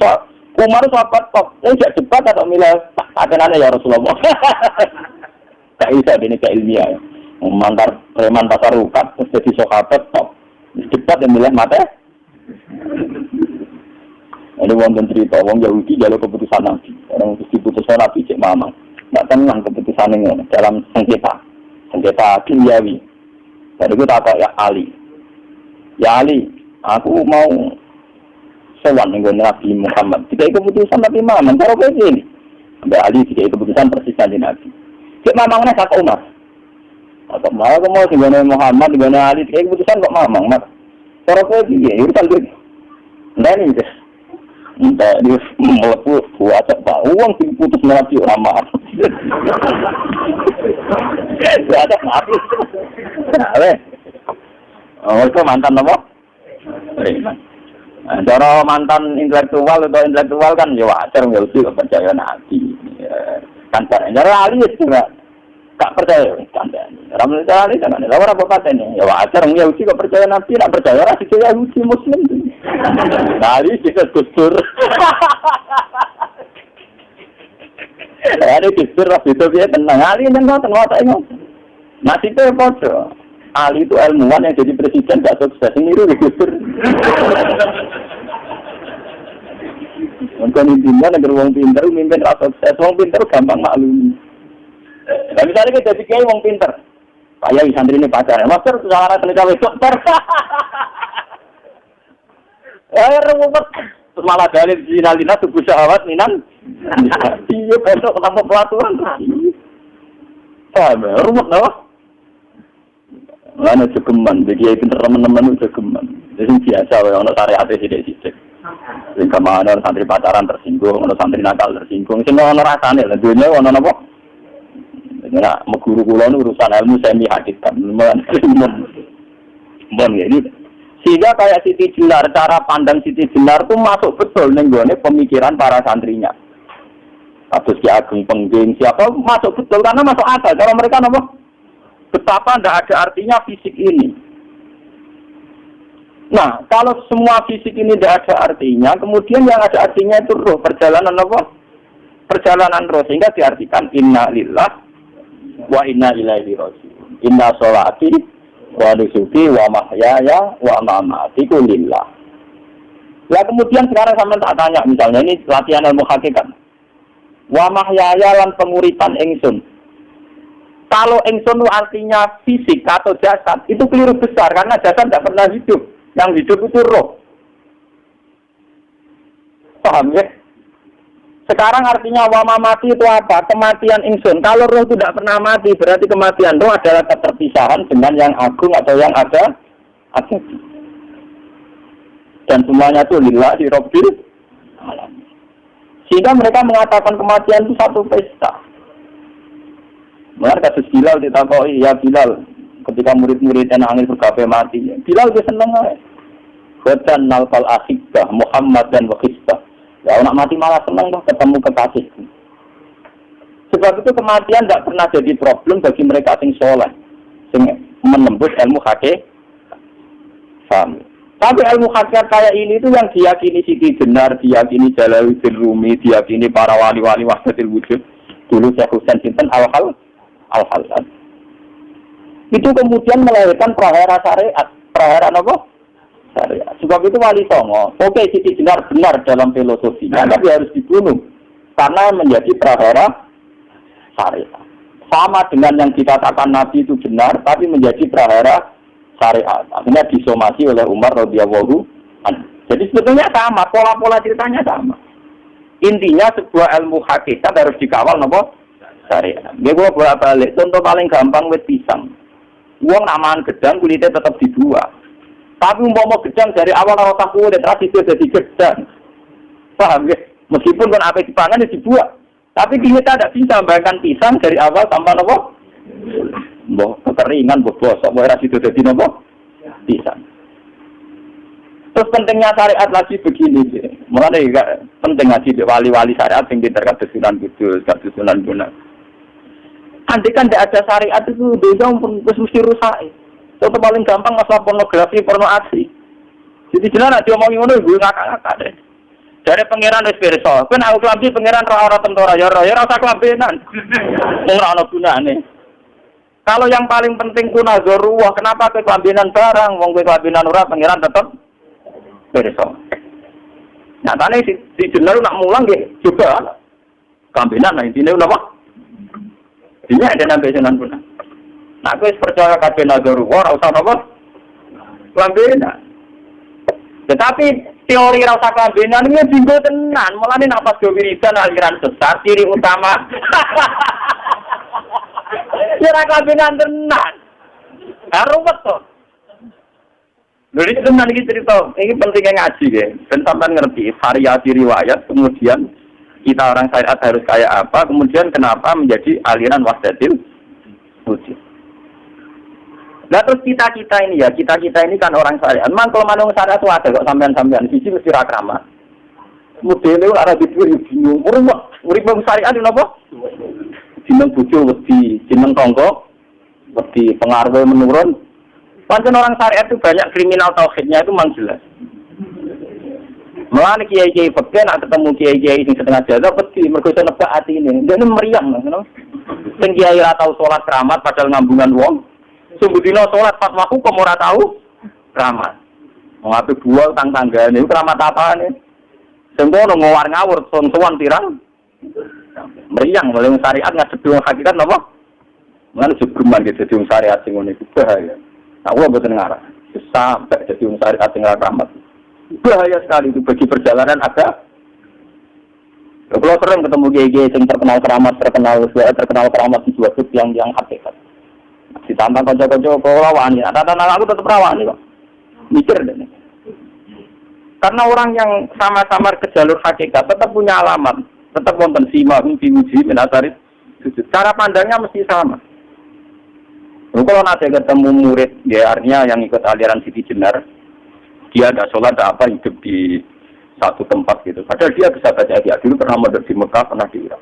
Umar sahabat kok gak cepat atau milih akenane ya Rasulullah. Tak bisa ini ke ilmiah. Mantar preman pasar rukat terus jadi sahabat top. Cepat yang milih mate. Ini wonten cerita wong Yahudi jalur keputusan Nabi. Orang diputuskan Nabi cek mamang. Enggak tenang keputusan ini dalam sengketa duniawi. Jadi itu tak ya Ali. Ya Ali, aku mau sowan dengan Nabi Muhammad. Jika keputusan Nabi Muhammad, kalau kayak gini. Mbak Ali jika keputusan persis dari Nabi. Cek mamangnya kata Umar. Atau malah aku mau dengan Muhammad, dengan Ali, jika keputusan kok mamang. Kalau kayak gini, urusan gue. Nah ini guys. Entah dia melepuh buat apa uang diputus Nabi orang maaf. Gak ada maaf. Itu mantan apa? Cara mantan intelektual atau intelektual kan ya wajar nggak usah percaya Nabi. Kan cara alis juga tak percaya kan. Ramai sekali kan. Lawan apa katanya? Ya wajar nggak usah percaya Nabi, nak percaya orang itu ya Muslim. Dari kita kusur. Ada kusur lah itu dia tenang. Ali yang tengok. Nasibnya bodoh. Ali itu ilmuwan yang jadi presiden gak sukses. Ini itu kusur. Mungkin intinya negara wong pinter, mimpin rasa sukses. Wong pinter gampang maklum. Nah, misalnya kita jadi kayak wong pinter. Kayak santri ini pacaran. Master, secara tenaga dokter. Rumput terus malah dalil zinalina tubuh syahwat minan iya besok ketemu pelaturan rumput loh mana cegeman jadi pinter teman-teman itu cegeman jadi biasa orang syariatnya sidik-sidik Sing kemana santri pacaran tersinggung, ono santri nakal tersinggung. Sing ono rasane lha dunya ono napa? Nek guru kula nu urusan ilmu semi hakikat. Mon ini. Sehingga kayak Siti Jenar, cara pandang Siti Jenar tuh masuk betul ning gone pemikiran para santrinya. Kados Ki Ageng Pengging siapa masuk betul karena masuk akal. Kalau mereka napa? Betapa tidak ada artinya fisik ini. Nah, kalau semua fisik ini tidak ada artinya, kemudian yang ada artinya itu roh, perjalanan apa? Perjalanan roh, sehingga diartikan inna lillah wa inna ilaihi raji'un. Inna sholati wa nusuki wa mahyaya wa mamatiku lillah. Ya kemudian sekarang sampean tak tanya misalnya ini latihan ilmu hakikat. Wa mahyaya lan penguripan ingsun. Kalau ingsun artinya fisik atau jasad, itu keliru besar karena jasad tidak pernah hidup. Yang hidup itu roh. Paham ya? Sekarang artinya wama mati itu apa? Kematian ingsun. Kalau roh itu tidak pernah mati, berarti kematian roh adalah keterpisahan dengan yang agung atau yang ada. Dan semuanya itu lillahi rabbil alamin. Sehingga mereka mengatakan kematian itu satu pesta. Mengenai kasus Bilal ditakoi, ya Bilal, ketika murid-muridnya nangis berkafe mati, Bilal dia seneng aja. Badan nalkal akhibah Muhammad dan wakhisbah. Ya anak mati malah seneng loh ketemu kekasih. Sebab itu kematian tidak pernah jadi problem bagi mereka sing soleh, sing menembus ilmu hakikat. Tapi ilmu hakikat kayak ini itu yang diyakini Siti Jenar, diyakini Jalaluddin Rumi, diyakini para wali-wali wahdatul wujud. Dulu Syekh Husain Sinten al-Halal. Itu kemudian melahirkan prahara syariat. Prahara apa? Syariat. Sebab itu Wali Songo, oke Siti Jenar benar dalam filosofinya, tapi harus dibunuh karena menjadi prahara syariat. Sama dengan yang dikatakan Nabi itu benar, tapi menjadi prahara syariat. Akhirnya disomasi oleh Umar radhiyallahu anhu. Jadi sebetulnya sama, pola-pola ceritanya sama. Intinya sebuah ilmu hakikat harus dikawal nopo syariat. Dia gua bolak-balik. Contoh paling gampang wit pisang. Uang namaan gedang kulitnya tetap dibuat. Tapi umpama gedang dari awal ora tak kulit tradisi jadi gedang. Paham ya? Meskipun kan apa dipangan ya dibuat. Tapi kita tidak bisa membayangkan pisang dari awal tanpa nopo. Mbok kekeringan, mbok bosok, mbok ora sido dadi nopo? Pisang. Terus pentingnya syariat lagi begini sih. Mulane penting ngaji wali-wali syariat sing pinter kados Sunan Kudus, kados Sunan Bonang. Andai kan tidak ada syariat itu dosa pun mesti rusak. Contoh paling gampang masalah pornografi, porno aksi. Jadi jelas nak diomongi ngono gue ngakak-ngakak deh. Dari pangeran wis pirsa, kan aku klambi pangeran ora tentara ya ora usah klambenan. Ora ana gunane. Kalau yang paling penting ku nazarullah, kenapa kowe klambenan barang wong kowe klambenan ora pangeran tetep pirsa. Nyatane si Jenar nak mulang nggih coba klambenan nah intine napa? Ini ada nambe Sunan Bonang. Nah, aku percaya kabeh nazarullah ora usah napa? Klambenan. Tetapi teori ora usah klambenan iki dinggo tenan. Mulane nek pas do wiridan aliran sesat ciri utama. Ya ora klambenan tenan. Ruwet to. Lha iki tenan iki cerita. Iki pentingnya ngaji nggih. Ben sampean ngerti variasi riwayat kemudian kita orang syariat harus kayak apa, kemudian kenapa menjadi aliran wahdatul wujud. Nah terus kita ini ya, kita ini kan orang syariat. Memang kalau manung syariat itu ada kok sampean-sampean. Sisi mesti rakrama. Modelnya ora ditulis bingung. Urip syariat itu apa? Jeneng bojo wedi, jeneng tangga wedi, pengaruh menurun. Pancen orang syariat itu banyak kriminal tauhidnya itu memang jelas. Mulane kiai-kiai fikih nak ketemu kiai-kiai sing setengah jaga pasti mergo iso nebak atine. Dene meriang ngono. Sing kiai ora tau salat keramat padahal ngambungan wong. Sumbu dina salat pas waktu kok ora tau keramat. Wong ape bual tang tanggane iku keramat apane? Sing kono ngawur sontoan pirang. Meriang oleh syariat ngadep wong hakikat napa? Mulane jebreman gitu dadi wong syariat sing ngene iku bahaya. Aku mboten ngarah. Sampai dadi wong syariat sing ora keramat. Bahaya sekali itu bagi perjalanan agak. Kalau sering ketemu kiai-kiai yang terkenal keramat di dua sud yang hakikat. Ditantang konco-konco kalau wani, tantang aku tetap rawani kok. Mikir deh. Karena orang yang sama-sama ke jalur hakikat tetap punya alamat, tetap wonten simahum diuji minatarit sujud. Cara pandangnya mesti sama. Kalau nanti ketemu murid, dia artinya yang ikut aliran Siti Jenar, dia ada sholat, ada apa, hidup di satu tempat gitu. Padahal dia bisa baca ayat dulu, pernah mondok di Mekah, pernah di Irak.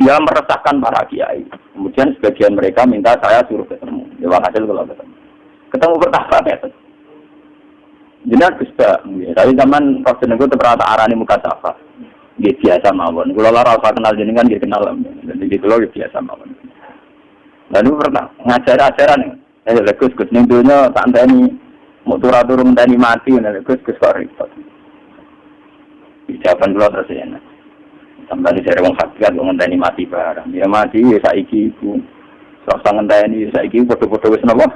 Dia meresahkan para kiai. Kemudian sebagian mereka minta saya suruh ketemu. Ya hasil kalau ketemu. Ketemu pertama itu. Jenar Gusta. Tapi zaman waktu itu ternyata arani muka safa. Dia biasa mawon. Kalau lara usah kenal jenengan dia kenal. Jadi gitu loh biasa mawon. Lalu pernah ngajar ajaran. Gus ning dunya tak enteni mau turun enteni mati gus kok repot. Jawaban kula terus ya. Sampai di sini wong hakikat wong ngenteni mati barang. Ya mati saiki iku. Sok ngenteni saiki foto-foto wis napa?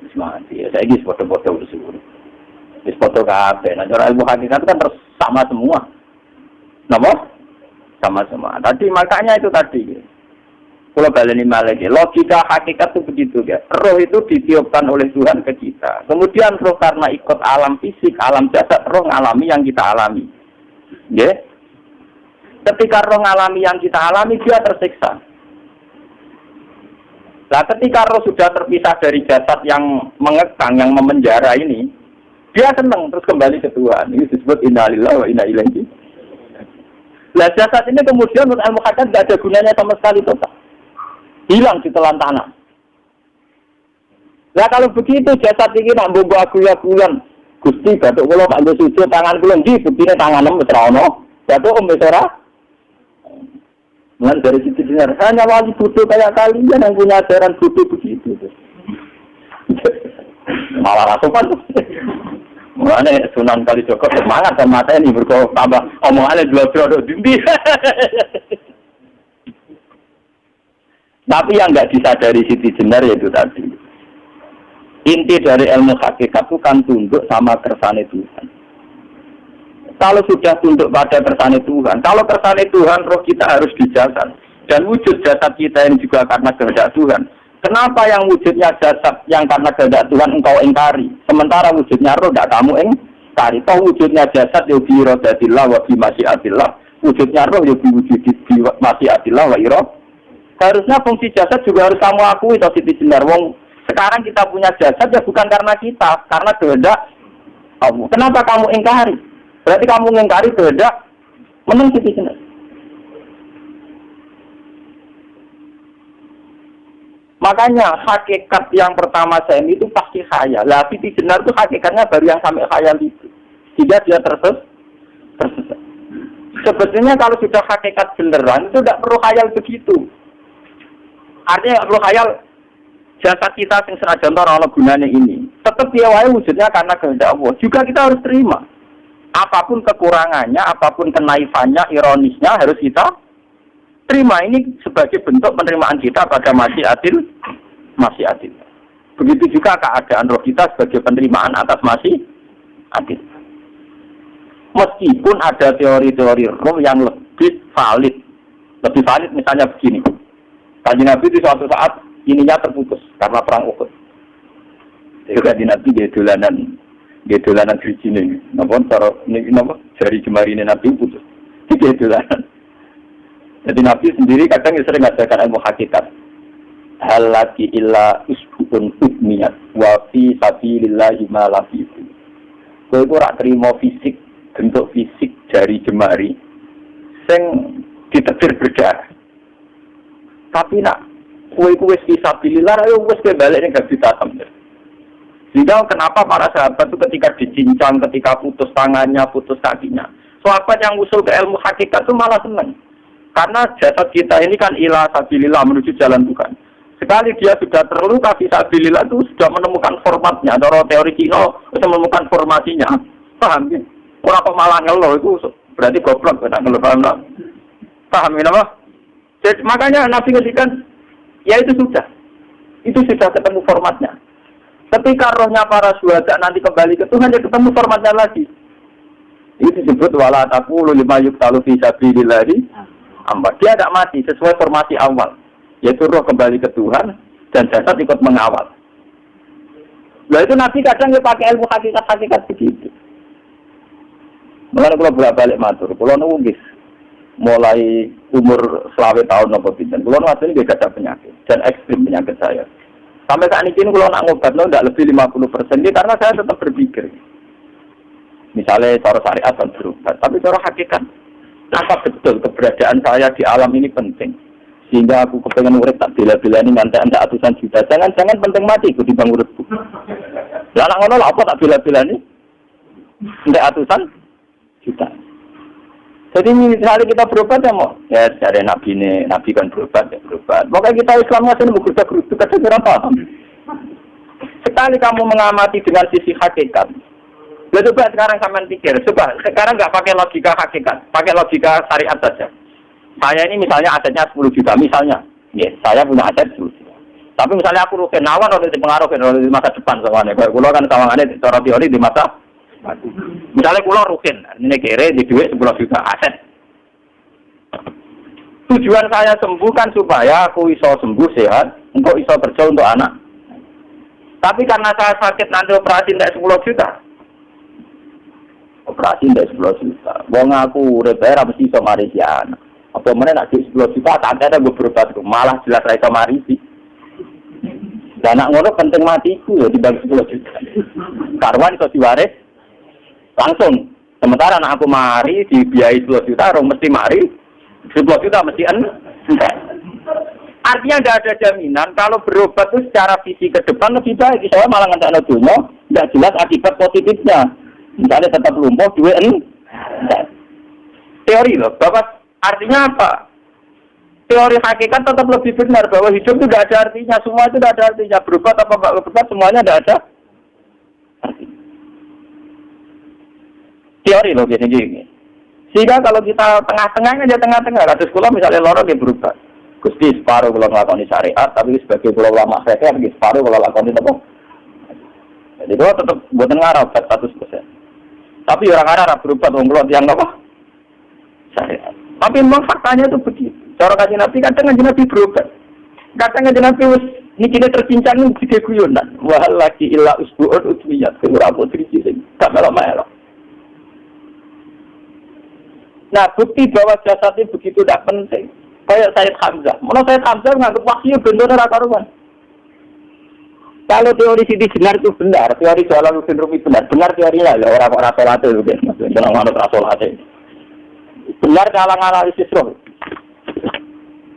Wis mati. Saiki foto-foto wis suwur. Wis foto kabeh. Nah cara ilmu hakikat kan terus sama semua. Napa? Sama semua. Tadi makanya itu tadi. Kalau baleni malih, logika hakikat itu begitu ya. Roh itu ditiupkan oleh Tuhan ke kita. Kemudian roh karena ikut alam fisik, alam jasad, roh ngalami yang kita alami. Ya. Ketika roh ngalami yang kita alami, dia tersiksa. Nah, ketika roh sudah terpisah dari jasad yang mengekang, yang memenjara ini, dia senang terus kembali ke Tuhan. Ini disebut inna lillahi wa inna ilaihi. Nah, jasad ini kemudian menurut ilmu hakikat tidak ada gunanya sama sekali total. Hilang di telan tanah. Nah kalau begitu jasad ini nak mbok aku ya bulan. Gusti batuk kula tak nggo sujud tangan kula ndi buktine tanganem wis ra ono. Batuk wis ora. Mulai dari situ benar. Hanya wali bodoh kayak kalian yang punya ajaran bodoh begitu. Malah rasukan. Mulane Sunan Kalijogo semangat dan mata ini berkau tambah omongannya dua produk dindi. Tapi yang nggak disadari Siti Jenar yaitu tadi. Inti dari ilmu hakikat itu kan tunduk sama kersane Tuhan. Kalau sudah tunduk pada kersane Tuhan, kalau kersane Tuhan roh kita harus dijasad. Dan wujud jasad kita ini juga karena kehendak Tuhan. Kenapa yang wujudnya jasad yang karena kehendak Tuhan engkau ingkari? Sementara wujudnya roh tidak kamu ingkari. Toh wujudnya jasad ya bi iradatillah wa bi masyiatillah. Wujudnya roh ya bi masyiatillah wa iradatillah. Harusnya fungsi jasad juga harus kamu akui atau Siti Jenar. Wong sekarang kita punya jasad ya bukan karena kita, karena kehendak Allah. Kenapa kamu ingkari? Berarti kamu ingkari kehendak menang Siti Jenar. Makanya hakikat yang pertama saya itu pasti khayal. Lah Siti Jenar itu hakikatnya baru yang sampai khayal itu. Tidak dia tersesat. Sebetulnya kalau sudah hakikat beneran itu tidak perlu khayal begitu. Artinya nggak perlu khayal jasad kita yang senajan orang gunanya ini. Tetap dia wae wujudnya karena kehendak Allah. Juga kita harus terima. Apapun kekurangannya, apapun kenaifannya, ironisnya harus kita terima. Ini sebagai bentuk penerimaan kita pada masyiatil. Begitu juga keadaan roh kita sebagai penerimaan atas masyiatil. Meskipun ada teori-teori roh yang lebih valid. Lebih valid misalnya begini. Kanjeng Nabi itu suatu saat ininya terputus karena perang Uhud. Jadi kanjeng Nabi dia dolanan gerijine. Napa jari jemari ini Nabi putus. Dia dolanan. Jadi Nabi sendiri kadang sering ngajarkan ilmu hakikat. Hal laki illa usbun udmiyat wa fi sabilillahi ma la fi. Kowe ora trimo fisik, bentuk fisik jari jemari sing ditebir berdarah. Tapi nak kue fisabilillah, ayo wes kebalik nih gak bisa sampai. Sehingga kenapa para sahabat itu ketika dicincang, ketika putus tangannya, putus kakinya, sahabat yang usul ke ilmu hakikat itu malah senang. Karena jasad kita ini kan ila sabilillah menuju jalan Tuhan. Sekali dia sudah terluka fisabilillah itu sudah menemukan formatnya. Atau teori Cina sudah menemukan formasinya. Paham ya? Orang kok malah ngeluh itu berarti goblok, tidak ngeluh paham ya apa? Jadi, makanya Nabi ngasihkan, ya itu sudah ketemu formatnya. Ketika rohnya para syuhada nanti kembali ke Tuhan, ya ketemu formatnya lagi. Itu disebut wala taqulu lima yuqtalu fi sabilillah. Dia tidak mati sesuai formasi awal, yaitu roh kembali ke Tuhan dan jasad ikut mengawal. Lah itu Nabi kadang dia pakai ilmu hakikat begitu. Mulane kula bolak-balik matur, kula niku nggih mulai umur 20 tahun napa pinten. Kula nu asline nggih gadah penyakit dan ekstrim penyakit saya. Sampai saat ini kula nak ngobatno ndak lebih 50% karena saya tetap berpikir. Misalnya cara syariat dan berobat, tapi cara hakikat apa betul keberadaan saya di alam ini penting. Sehingga aku kepengen urip tak bela-bela ini ngantek atusan juta. Jangan penting mati aku dibang uripku. Lah nak ngono lha apa tak bela-bela ini? Ndak atusan juta. Jadi misalnya kita berobat ya mau, ya dari Nabi kan berobat ya berobat. Makanya kita Islamnya sini bekerja keruduk kadang berapa? Sekali kamu mengamati dengan sisi hakikat, coba sekarang sampean pikir, coba sekarang nggak pakai logika hakikat, pakai logika syariat saja. Saya ini misalnya asetnya 10 juta, misalnya, ya saya punya aset 10 juta. Tapi misalnya aku rugen, nawan oleh dipengaruhi di masa depan soalnya. Kalau kan sawangannya cara teori di masa misalnya kulo rugen, ini kere di duit 10 juta aset. Tujuan saya sembuh kan supaya aku iso sembuh sehat, untuk iso kerja untuk anak. Tapi karena saya sakit nanti operasi tidak 10 juta. Operasi tidak 10 juta. Wong aku repair mesti iso marisi anak. Apa meneh nak 10 juta tak ada gue berobat malah jelas ra iso marisi. Dan anak ngono penting matiku ya dibagi 10 juta. Karwan iso diwaris langsung. Sementara anak aku mari dibiayai 10 juta, orang mesti mari 10 juta mesti enggak. Artinya tidak ada jaminan kalau berobat itu secara fisik ke depan lebih baik. Saya malah ngantar dunia, tidak jelas akibat positifnya. Misalnya tetap lumpuh, duit enggak. Teori loh, Bapak artinya apa? Teori hakikat tetap lebih benar bahwa hidup itu tidak ada artinya, semua itu tidak ada artinya. Berobat apa enggak berobat semuanya tidak ada artinya. Teori loh biasanya gini. Sehingga kalau kita tengah-tengah aja tengah-tengah, kados kula misalnya loro nggih berubah. Gusti separuh kula nglakoni syariat, tapi sebagai kula ulama fikih nggih separuh kula lakoni apa? Jadi kula tetep mboten ngarep 100%. Tapi orang Arab berubah wong kula tiyang apa? Syariat. Tapi memang faktanya itu begitu. Cara kanjeng Nabi kadang kanjeng Nabi berubah. Kadang kanjeng Nabi wis nikine tercincang gede guyonan. Wa laki illa usbu'un utwiyat. Ora putri cilik. Gak melok-melok. Nah, bukti bahwa jasad itu begitu tidak penting. Kayak Sayyid Hamzah. Menurut Sayyid Hamzah menganggap wahyu benar karuan. Kalau teori Siti Jenar itu benar, teori Jalaluddin Rumi benar teorinya ya orang-orang sholat itu kan, maksudnya orang-orang sholat itu. Benar dalam analisis roh.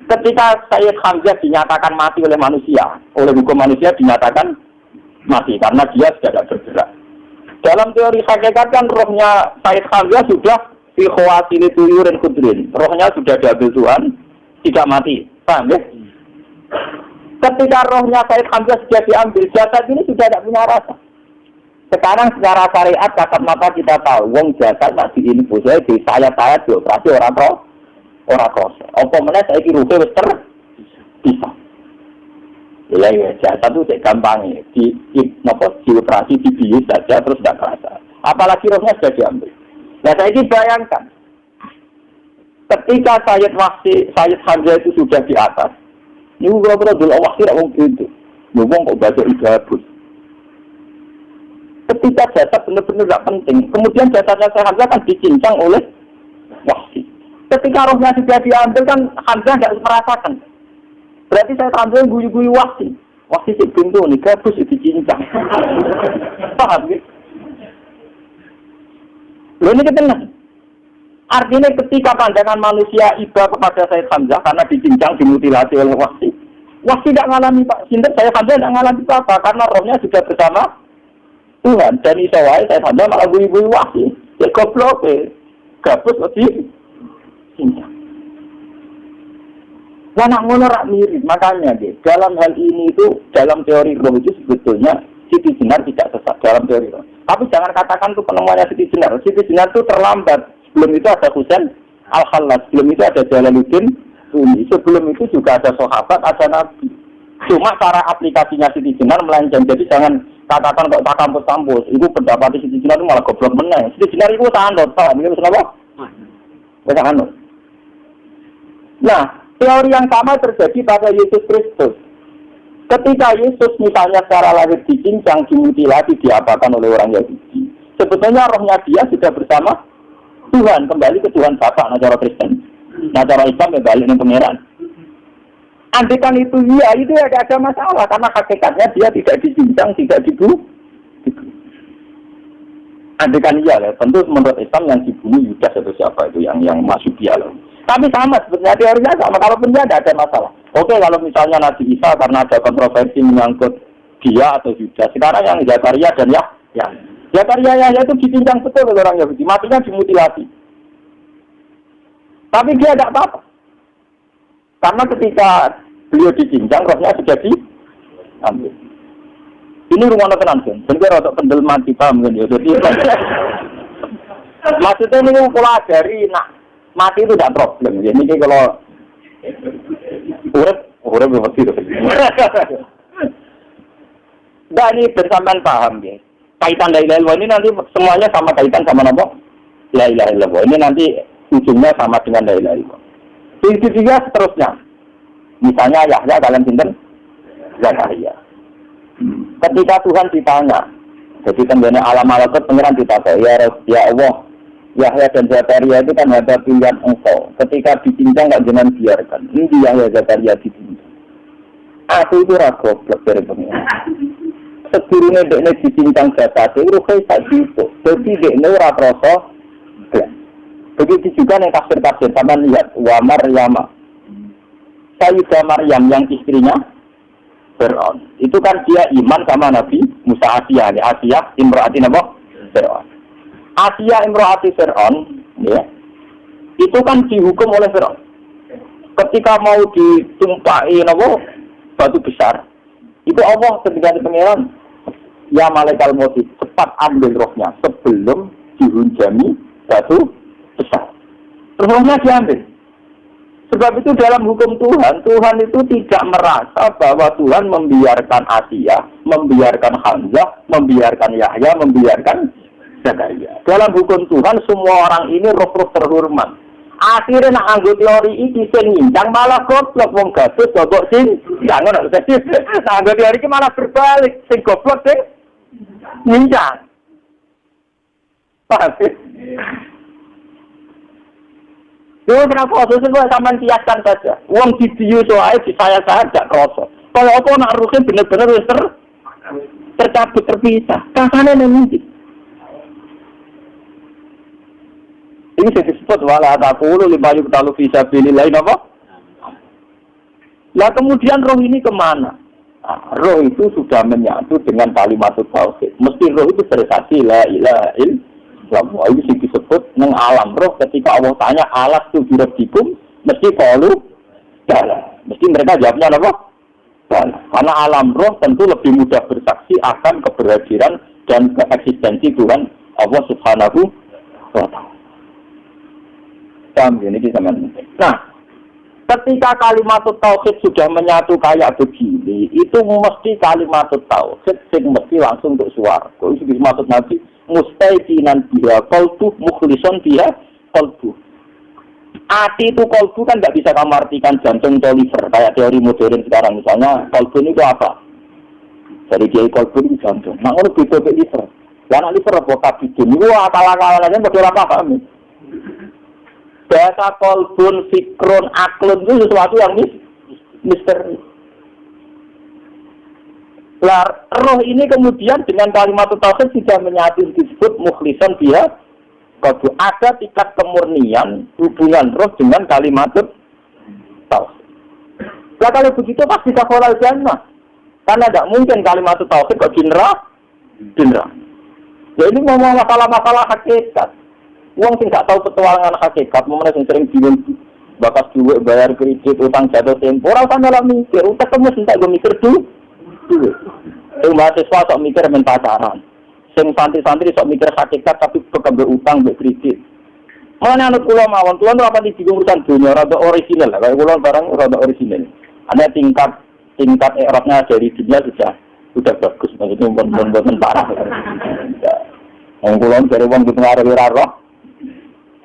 Ketika Sayyid Hamzah dinyatakan mati oleh manusia, oleh hukum manusia dinyatakan mati karena dia sudah tidak bergerak. Dalam teori hakikat kan rohnya Sayyid Hamzah sudah ikhwatili tuyurin kudrin. Rohnya sudah diambil Tuhan, tidak mati. Paham ya? Ketika rohnya Sayyid Hamzah sudah diambil, jasad ini sudah tidak punya rasa. Sekarang secara syariat kasat mata kita tahu, wong jasad masih ini bosnya di sayap-sayap dioperasi orang kroso. Apa meneh saiki ruhe wis terpisah. Ya jasad itu gampang dioperasi dibius saja terus tidak kerasa. Apalagi rohnya sudah diambil. Nah saya ini bayangkan, ketika Sayyid Hamzah itu sudah di atas, ini berapa dulu waktu tidak mungkin itu, ngomong kok baca ijabut. Ketika jasad benar-benar tidak penting, kemudian jasadnya Sayyid Hamzah kan dicincang oleh wahsi. Ketika rohnya sudah diambil kan Hamzah tidak merasakan. Berarti Sayyid Hamzah guyu-guyu wahsi. Wahsi si pintu nih, gabus dicincang. Paham ya? Loh ini ketenang. Artinya ketika pandangan manusia iba kepada Sayyid Hamzah karena dicincang, dimutilasi oleh wahsi. Wahsi tidak mengalami Pak. Sinten Sayyid Hamzah tidak mengalami apa karena rohnya sudah bersama Tuhan. Dan isawai Sayyid Hamzah malah guyu-guyu wahsi. Ya goblok ya. Gabus lebih cincang. Nah nak ngono rak mirip. Makanya deh, dalam hal ini itu, dalam teori roh itu sebetulnya Siti Jenar tidak sesat dalam teori roh. Tapi jangan katakan itu penemuannya Siti Jenar. Siti Jenar itu terlambat. Sebelum itu ada Husain Al-Khallas. Sebelum itu ada Jalaluddin Rumi. Sebelum itu juga ada sahabat, ada Nabi. Cuma cara aplikasinya Siti Jenar melenceng. Jadi jangan katakan kok tak kampus-kampus. Itu pendapat Siti Jenar itu malah goblok meneng. Siti Jenar itu sanut. Ini maksud apa? Sanut. Nah, teori yang sama terjadi pada Yesus Kristus. Ketika Yesus misalnya secara lahir dicincang, dimutilasi, diapakan oleh orang Yahudi, sebetulnya rohnya dia sudah bersama Tuhan, kembali ke Tuhan Bapa, nah cara Kristen. Nah cara Islam ya balik ke pangeran. Andikan itu iya, itu ya tidak ada masalah, karena hakikatnya dia tidak dicincang, tidak dibunuh. Andikan iya, tentu menurut Islam yang dibunuh Yudas atau siapa itu yang masuk dia loh. Tapi sama, sebenarnya teorinya sama, kalaupun dia tidak ada masalah. Oke, kalau misalnya Nabi Isa karena ada kontroversi menyangkut dia atau Yudas, sekarang yang Zakaria dan Yahya. Zakaria itu dicincang betul oleh orang Yahudi, matinya dimutilasi. Tapi dia tidak apa-apa. Karena ketika beliau dicincang, rohnya sudah diambil. Ini rumah tenang, kan? Sebenarnya untuk pendelman kita mungkin ya. Jadi, maksudnya ini kalau dari mati itu tidak problem. Jadi kalau urip mesti itu. Nah ini bersamaan paham ya. Kaitan la ilaha illallah ini nanti semuanya sama kaitan sama nama la ilaha illallah. Ini nanti ujungnya sama dengan la ilaha illallah. Itu juga seterusnya. Misalnya Yahya kalian sinten Zakaria. Ketika Tuhan ditanya, jadi tentunya alam malakut pengiran ditanya, ya Allah, Yahya dan Zakaria itu kan ada pilihan engkau. Ketika dicincang tak jangan biarkan. Ini Yahya Zakaria dicincang. Aku itu ragoblok dari pengiran. Sebelumnya dekne dicincang jatah itu ruhai tadi itu. Jadi dekne raproso. Begitu juga yang tafsir-tafsir sama lihat wa Maryam. Sayyidah Maryam yang istrinya Fir'aun. Itu kan dia iman sama Nabi Musa Asiyah. Asiyah imro'ati apa? Fir'aun. Asiyah imro'ati Fir'aun, ya. Itu kan dihukum oleh Fir'aun. Ketika mau ditumpahi batu besar, itu Allah ketika di pangeran, ya malaikat maut cepat ambil rohnya sebelum dihunjami batu besar. Terus rohnya diambil. Sebab itu dalam hukum Tuhan, Tuhan itu tidak merasa bahwa Tuhan membiarkan Asia, membiarkan Hamzah, membiarkan Yahya, membiarkan Zakaria. Dalam hukum Tuhan, semua orang ini roh-roh terhormat. Akhirnya nak anggap teori ini sing nyincang malah goblok wong gadut goblok sing jangan nak anggap teori ini malah berbalik sing goblok sing nyincang. Paham? Yo kenapa sesuatu sampean kiaskan saja. Wong dibius wae di saya gak kroso. Kalau apa nak ruhin bener-bener wis tercabut terpisah. Kasane nang ndi? Ini disebut wala taqulu lima yuqtalu fi sabilillah apa? Lah kemudian roh ini kemana? Nah, roh itu sudah menyatu dengan kalimat tauhid. Mesti roh itu bersaksi la ilaha illallah. Itu sih disebut neng alam roh ketika Allah tanya alas tu birabbikum mesti qalu bala. Mesti mereka jawabnya apa? Bala. Karena alam roh tentu lebih mudah bersaksi akan keberhadiran dan keeksistensi Tuhan Allah Subhanahu wa taala. Ini bisa Nah, ketika kalimat tauhid sudah menyatu kayak begini, itu mesti kalimat tauhid mesti langsung untuk swarga. Itu maksud Nabi mustaiqinan biha qalbu mukhlishon biha qalbu. Hati itu qalbu kan tidak bisa kamu artikan jantung atau liver kayak teori modern sekarang. Misalnya qalbu itu apa? Dari dia qalbu itu jantung. Nah, kalau beda ke liver. Karena liver apa kabidun. Wah, akal-akalan aja bagaimana apa kami? Bahasa qalbun, fikrun, aklun itu sesuatu yang misteri. Lah, roh ini kemudian dengan kalimat tauhid sudah menyatu disebut mukhlishon biha qalbu. Ada tingkat kemurnian hubungan roh dengan kalimat tauhid. Lah kalau begitu pasti dakhalal jannah. Karena tidak mungkin kalimat tauhid kok dinra. Ya ini ngomong masalah-masalah hakikat. Wong sing gak tahu petualangan hakikat, momennya sing sering bingung bakas duit, bayar kredit, utang jatuh tempo, ora usah malah mikir, utang kamu sentak gue mikir dulu. Sing mahasiswa sok mikir men pacaran. Sing santri-santri sok mikir hakikat tapi kekembe utang mbek kredit. Mana anut kula mawon, kula ora pati bingung urusan dunia, rada orisinal lah, kaya kula barang rada orisinal. Ana tingkat erotnya dari dunia sudah bagus, maksudnya bukan parah. Wong kula dari wong pengaruh ora roh.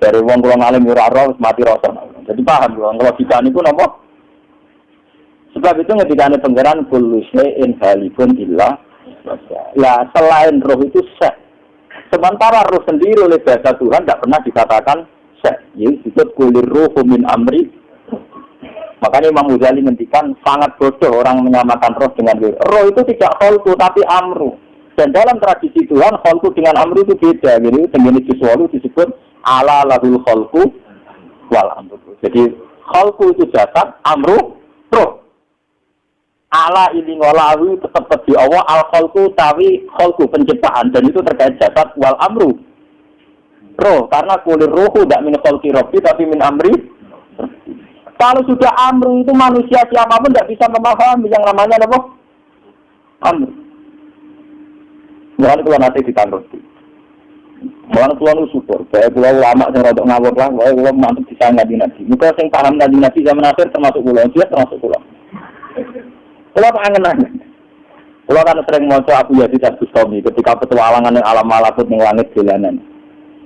Dari wong kula ngalim ora roh wis mati rasa. Jadi paham lho, logika niku napa? Sebab itu ketika pengeran kullu syai'in halikun illa wajhah. Lah selain roh itu sek. Sementara roh sendiri oleh bahasa Tuhan tidak pernah dikatakan sek. Yaitu disebut kulir ruhu min amri. Makanya Imam Ghazali ngendikan sangat bodoh orang menyamakan roh dengan roh. Roh itu tidak kholku tapi amru. Dan dalam tradisi Tuhan kholku dengan amru itu beda. Jadi dengan Juzwalu disebut ala lahul kholku wal amru. Jadi kholku itu jasad, amru roh. Ala ini ngolawi tetap di Allah al-kholku tawi kholku penciptaan dan itu terkait jasad wal amru roh karena kulir ruhu tidak min kholki robbi tapi min amri. Kalau sudah amru itu manusia siapapun tidak bisa memahami yang namanya apa? Amru. Mulai kalau nanti ditangguti mulai kalau syukur saya kalau lama saya rodok ngawur lah kalau mantap bisa ngaji nabi muka yang paham ngaji nabi zaman akhir termasuk pulau dia termasuk pulau. Kalau angen-angen, kalau kan sering maca Abu Yazid Al-Bustami ketika petualangan yang alam malakut yang langit jalanan.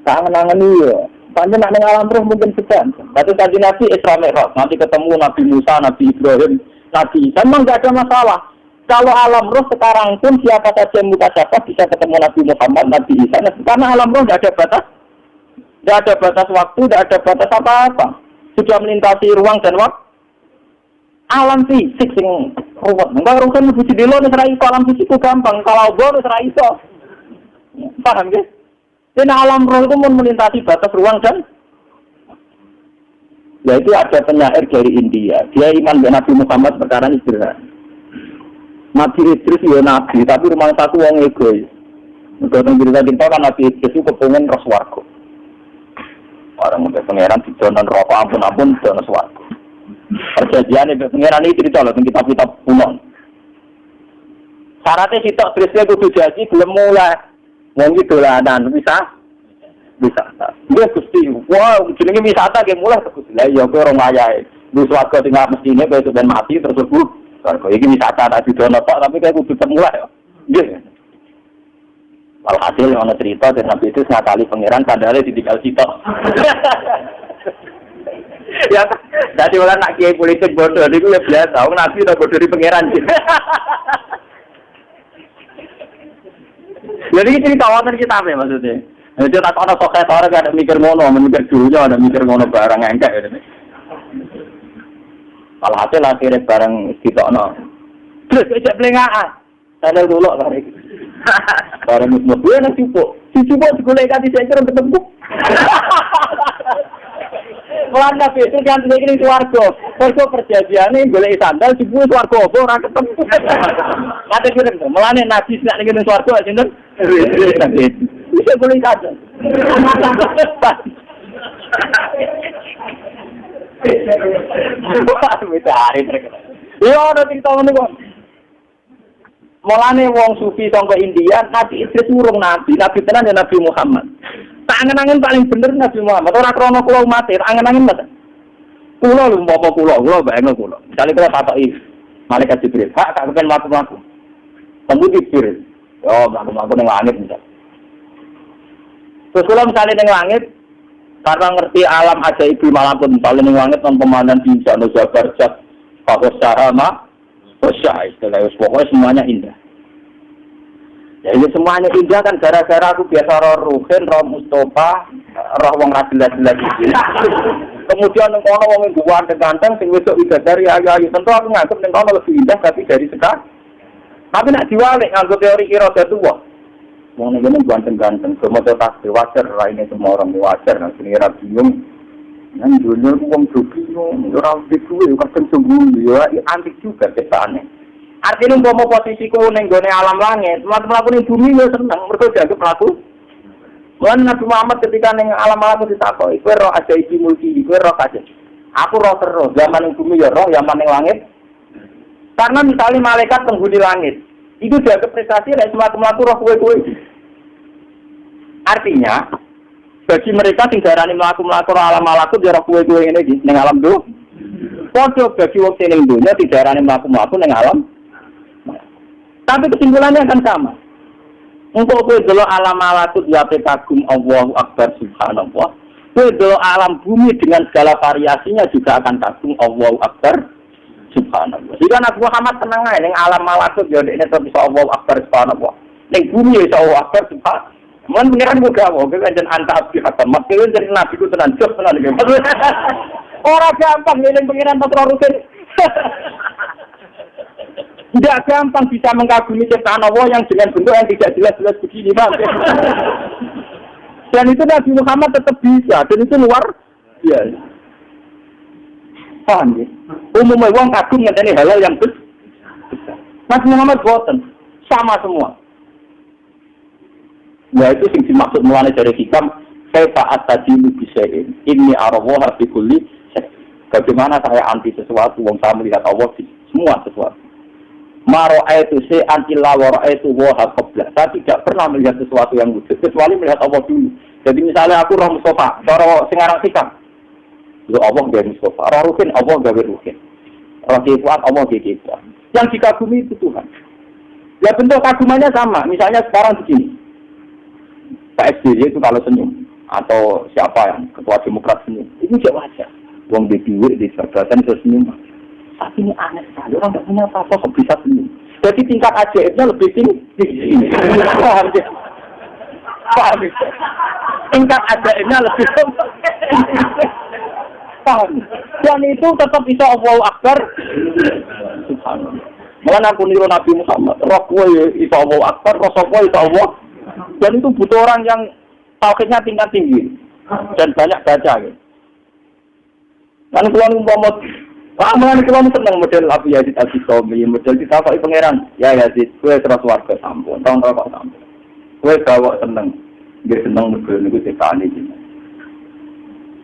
Angen-angen iya, panjang nak yang alam roh mungkin sedang. Tapi tadi Nabi Isra Mi'raj, nanti ketemu Nabi Musa, Nabi Ibrahim, Nabi Isa, memang tidak ada masalah. Kalau alam roh sekarang pun siapa saja yang muka siapa bisa ketemu Nabi Muhammad, Nabi Isa, karena alam roh tidak ada batas. Tidak ada batas waktu, tidak ada batas apa-apa. Sudah melintasi ruang dan waktu. Alam fisik sing ruwet. Enggak urusan mesti dilo nek ra iso alam fisik ku gampang. Kalau Allah nek ra iso. Paham nggih? Dan alam roh itu melintasi batas ruang dan itu ada penyair dari India. Dia iman dengan Nabi Muhammad perkara ini sederhana. Nabi Idris ya nabi, tapi rumah satu wong egois. Mungkin cerita kan Nabi Idris itu kepengen roh swarga. Orang mungkin pangeran didonon rokok ampun-ampun dono swarga. Perjanjian itu pengiran ini cerita loh, kitab-kitab kuno. Syaratnya sitok terusnya kudu janji belum mulai. Mungkin dolanan bisa. Dia gusti, wah jenenge wisata kayak mulai terus. Lah ya kowe orang ayahe. Wis warga tinggal mestine kowe sudah mati terus lebu. Warga iki wisata tak didono tok tapi kayak kudu mulai ya. Nggih. Alhasil ana cerita dan Nabi itu ngakali pengiran padahal ditinggal sitok. Ya, jadi orang nak kiai politik bodoh, itu ya biasa. Orang nabi tak bodoh di pangeran. Jadi ini cerita wonten kita apa maksudnya? Jadi tak ada sokhet orang ada mikir ngono, mikir dulunya ada mikir ngono barang engkek. Alhasil akhirnya barang ditokno. Terus ejak pelengahan. Saya dulu kali. Barang musmuh nak cukup. Cukup digolek kan dhisik kira ketemu. Lan Nabi itu kan iki ning swarga. Mergo perjanjiane golek sandal dibuat swarga apa ora ketemu. Kate kira melane Nabi nek ning swarga sinten? Bisa golek sandal. Yo ana cerita ngene kok. Mulane wong sufi saka India, Nabi Idris urung nabi tenan ya Nabi Muhammad. Tak angen-angen paling bener Nabi Muhammad. Ora krana kula umat, angen-angen mboten. Kula lho mbok kula bayangno kula. Misale kula takoki malaikat Jibril, "Hak tak kepen mlaku-mlaku." Tembung Jibril. Yo, mlaku-mlaku ning langit misal. Terus kula misale ning langit karena ngerti alam ajaib malakut misale ning langit non pemandangan bisa no jabar jat, bahwa sarama Osya, istilah pokoknya semuanya indah. Ya ini semuanya indah kan gara-gara aku biasa roh Ruhin, roh Mustafa, roh wong jelas-jelas iki. Kemudian nang kono wong ganteng-ganteng sing wesuk widadari ayu-ayu tentu aku nganggep nang kono lebih indah tapi dari sekarang. Tapi nek diwalik nganggo teori irada tuwa. Wong ngene ganteng-ganteng, semono tasbih wajar raine semua orang wajar nang sini ra bingung. Nang dunia itu wong bingung, ora duwe kadang sembunyi ya antik juga kesane. Artinya umpama posisiku ning gone alam langit, mlaku ning bumi ya seneng mergo dianggap mlaku. Lan Nabi Muhammad ketika ning alam aku ditakoki, kowe roh ajaib mulki, kowe roh aja. Aku roh terus, zaman ning bumi ya roh, zaman ning langit. Karena misalnya malaikat penghuni langit, itu dianggap prestasi nek mlaku roh kowe. Artinya bagi mereka sing darani mlaku-mlaku alam malakut ya kowe ngene iki ning alam do. Padha bagi wong sing ning dunya didarani mlaku-mlaku ning alam. Tapi kesimpulannya akan sama. Untuk kowe delok alam malakut ya kagum Allahu Akbar subhanallah. Kowe delok alam bumi dengan segala variasinya juga akan kagum Allahu Akbar Subhanallah. Jika Nabi Muhammad tenang aja, yang alam malakut ya ini tetap bisa Allahu Akbar subhanallah. Yang bumi ya Allahu Akbar subhanallah. Mohon pengiran muda mau, kita jangan anta abdi hatam. Maksudnya jadi Nabi ku tenan jauh tenan. Orang gampang nih yang pengiran tak rutin. Tidak gampang bisa mengagumi ciptaan Allah yang dengan bentuk yang tidak jelas-jelas begini, Pak. Dan itu Nabi Muhammad tetap bisa, dan itu luar biasa. Paham ya? Umumnya orang kagum ngenteni halal yang besar. Nabi Muhammad boten, sama semua. Ya itu yang dimaksud mulanya dari hikam, saya taat tadi bisain. Ini arwah fi kulli. Bagaimana saya anti sesuatu, wong saya melihat Allah di semua sesuatu. Maro'aitu se'an illa wara'aitu waha qabla. Saya tidak pernah melihat sesuatu yang wujud, kecuali melihat Allah dulu. Jadi misalnya aku roh Mustafa, cara singarang sikam. Lu Allah gawe Mustafa, roh Ruhin, Allah gawe Ruhin. Roh Kifuat, Allah gawe Kifuat. Yang dikagumi itu Tuhan. Ya bentuk kagumannya sama, misalnya sekarang begini. Pak SBY itu kalau senyum, atau siapa yang ketua Demokrat senyum, itu tidak wajar. Wong di duit, di jabatan, itu senyum. Tapi ini aneh sekali, orang tidak punya apa-apa kok bisa senyum. Jadi tingkat ajaibnya lebih tinggi. Paham ya? Paham ya? Tingkat ajaibnya lebih tinggi. Paham? Dan itu tetap bisa Allahu Akbar. Subhanallah. Malah aku niru Nabi Muhammad. Roh gue bisa Allahu Akbar, roh gue bisa Allah. Dan itu butuh orang yang tauhidnya tingkat tinggi. Dan banyak baca. Gitu. Kan kalau umpama Paman kalau senang model Abu Yazid Al-Bistami, model ditakoki pangeran, ya Yazid, kowe terus warga sampun, tong rokok sampun. Kowe gawok seneng, nggih seneng model niku tekane iki.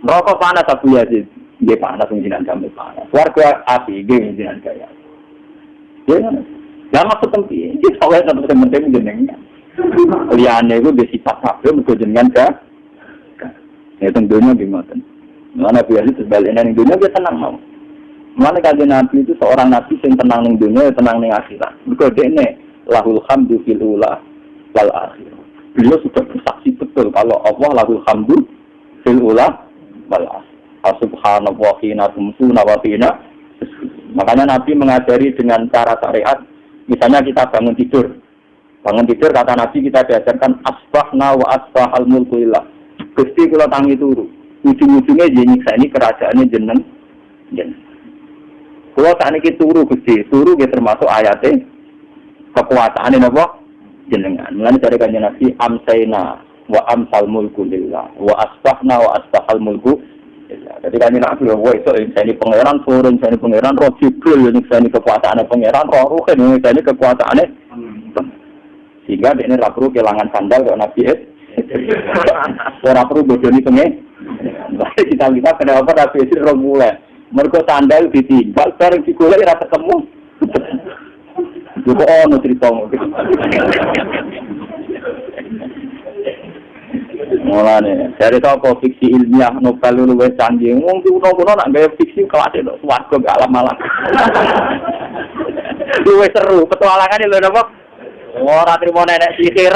Rokok panas Abu Yazid, nggih panas jenengan jambe panas. Warga api nggih jenengan kaya. Ya maksud tempi, iki sawe tetep penting jenengan. Liyane iku wis sifat kabeh mergo jenengan ka. Ya teng donya nggih ngoten. Mana Abu Yazid sebaliknya ning donya dia tenang mau. Mana kajian Nabi itu seorang Nabi yang tenang ning dunia, tenang ning akhirat. Mergo dekne lahul hamdu fil ula wal akhir. Beliau sudah bersaksi betul kalau Allah lahul hamdu fil ula wal akhir. Subhanallah hina tumsuna wa hina. Makanya Nabi mengajari dengan cara syariat. Misalnya kita bangun tidur. Bangun tidur kata Nabi kita diajarkan asbahna wa asbahal mulku lillah. Gusti kula tangi turu. Ujung-ujungnya nyiksa ini kerajaannya jeneng. Kalau saat ini turu Gusti, turu dia termasuk ayatnya kekuasaan ini apa? Jenengan. Mulanya dari kanjeng Nabi amsayna wa amsal mulku lillah wa asbahna wa asbahal mulku lillah. Jadi kanjeng Nabi wa itu ini pangeran turun, ini pangeran roh Jibril, ini kekuasaan pangeran roh Ruhin, ini kekuasaan sehingga dia ini tak perlu kehilangan sandal kalau Nabi orang perlu bodoni pengen. Kita lihat kenapa Nabi itu roh mulai. Mereka sandal ditinggal, bareng digolek ora ketemu. Juga ono ceritamu. Mulane, dari toko fiksi ilmiah novel luwih canggih. Wong kuno-kuno nak gawe fiksi kelas itu swarga gak alam-alam. Luwih seru, petualangane lho napa? Ora trimo nenek sihir.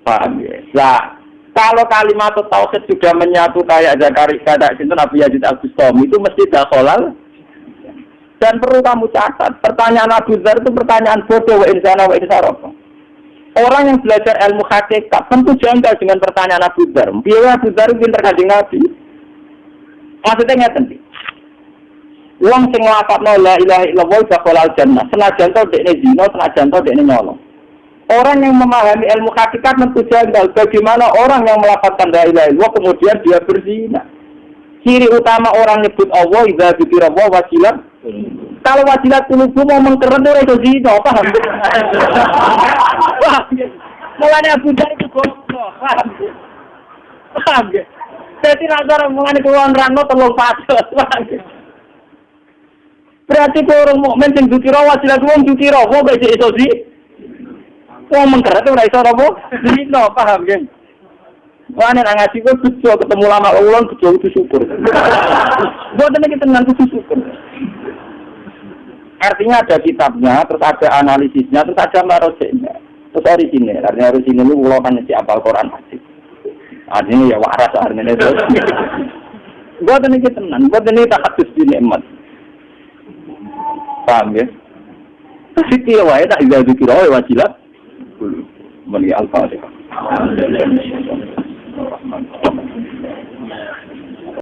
Paham ya? Lah kalau kalimat tauhid sudah menyatu kayak Zakaria kata sinten Abu Yazid Al-Bistami itu mesti dakhalal. Dan perlu kamu catat, pertanyaan Abu Dzar itu pertanyaan bodoh wa insana wa insarafa. Orang yang belajar ilmu hakikat tentu janggal dengan pertanyaan Abu Dzar. Piye Abu Dzar pinter kanjeng Nabi? Maksudnya ngeten iki. Wong sing nglafadzno la ilaha illallah dakhalal jannah. Senajan to dekne zina, senajan to dekne nyolong. Orang yang memahami ilmu hakikat tentu janggal bagaimana orang yang melafazkan la ilaha illallah kemudian dia berzina. Ciri utama orang nyebut Allah idza dzikirallah wajilat. Kalau wajilat qulubu mau mengkeren itu zina, paham? Mulane Abu Dzar itu goblok, paham? Paham ya? Jadi nazar mulane kuwi nerangno telung pasos, paham? Berarti orang mukmin sing dzikira wajilat wong dzikira kok gak iso sih? Wong mengkeret ora iso apa? Dino paham kan? Wah nek ngaji kok bejo ketemu lama ulun bejo itu syukur. Boten iki tenan kudu syukur. Artinya ada kitabnya, terus ada analisisnya, terus ada marojeknya. Terus orisinil, artinya orisinil itu ulo kan si apal Quran hadis. Artinya ya waras artinya itu. Buatan ini tenan, buatan ini tak hadis di nikmat. Paham ya? Tapi dia wae tak iza dikira wajilah. Meni al-Fatihah.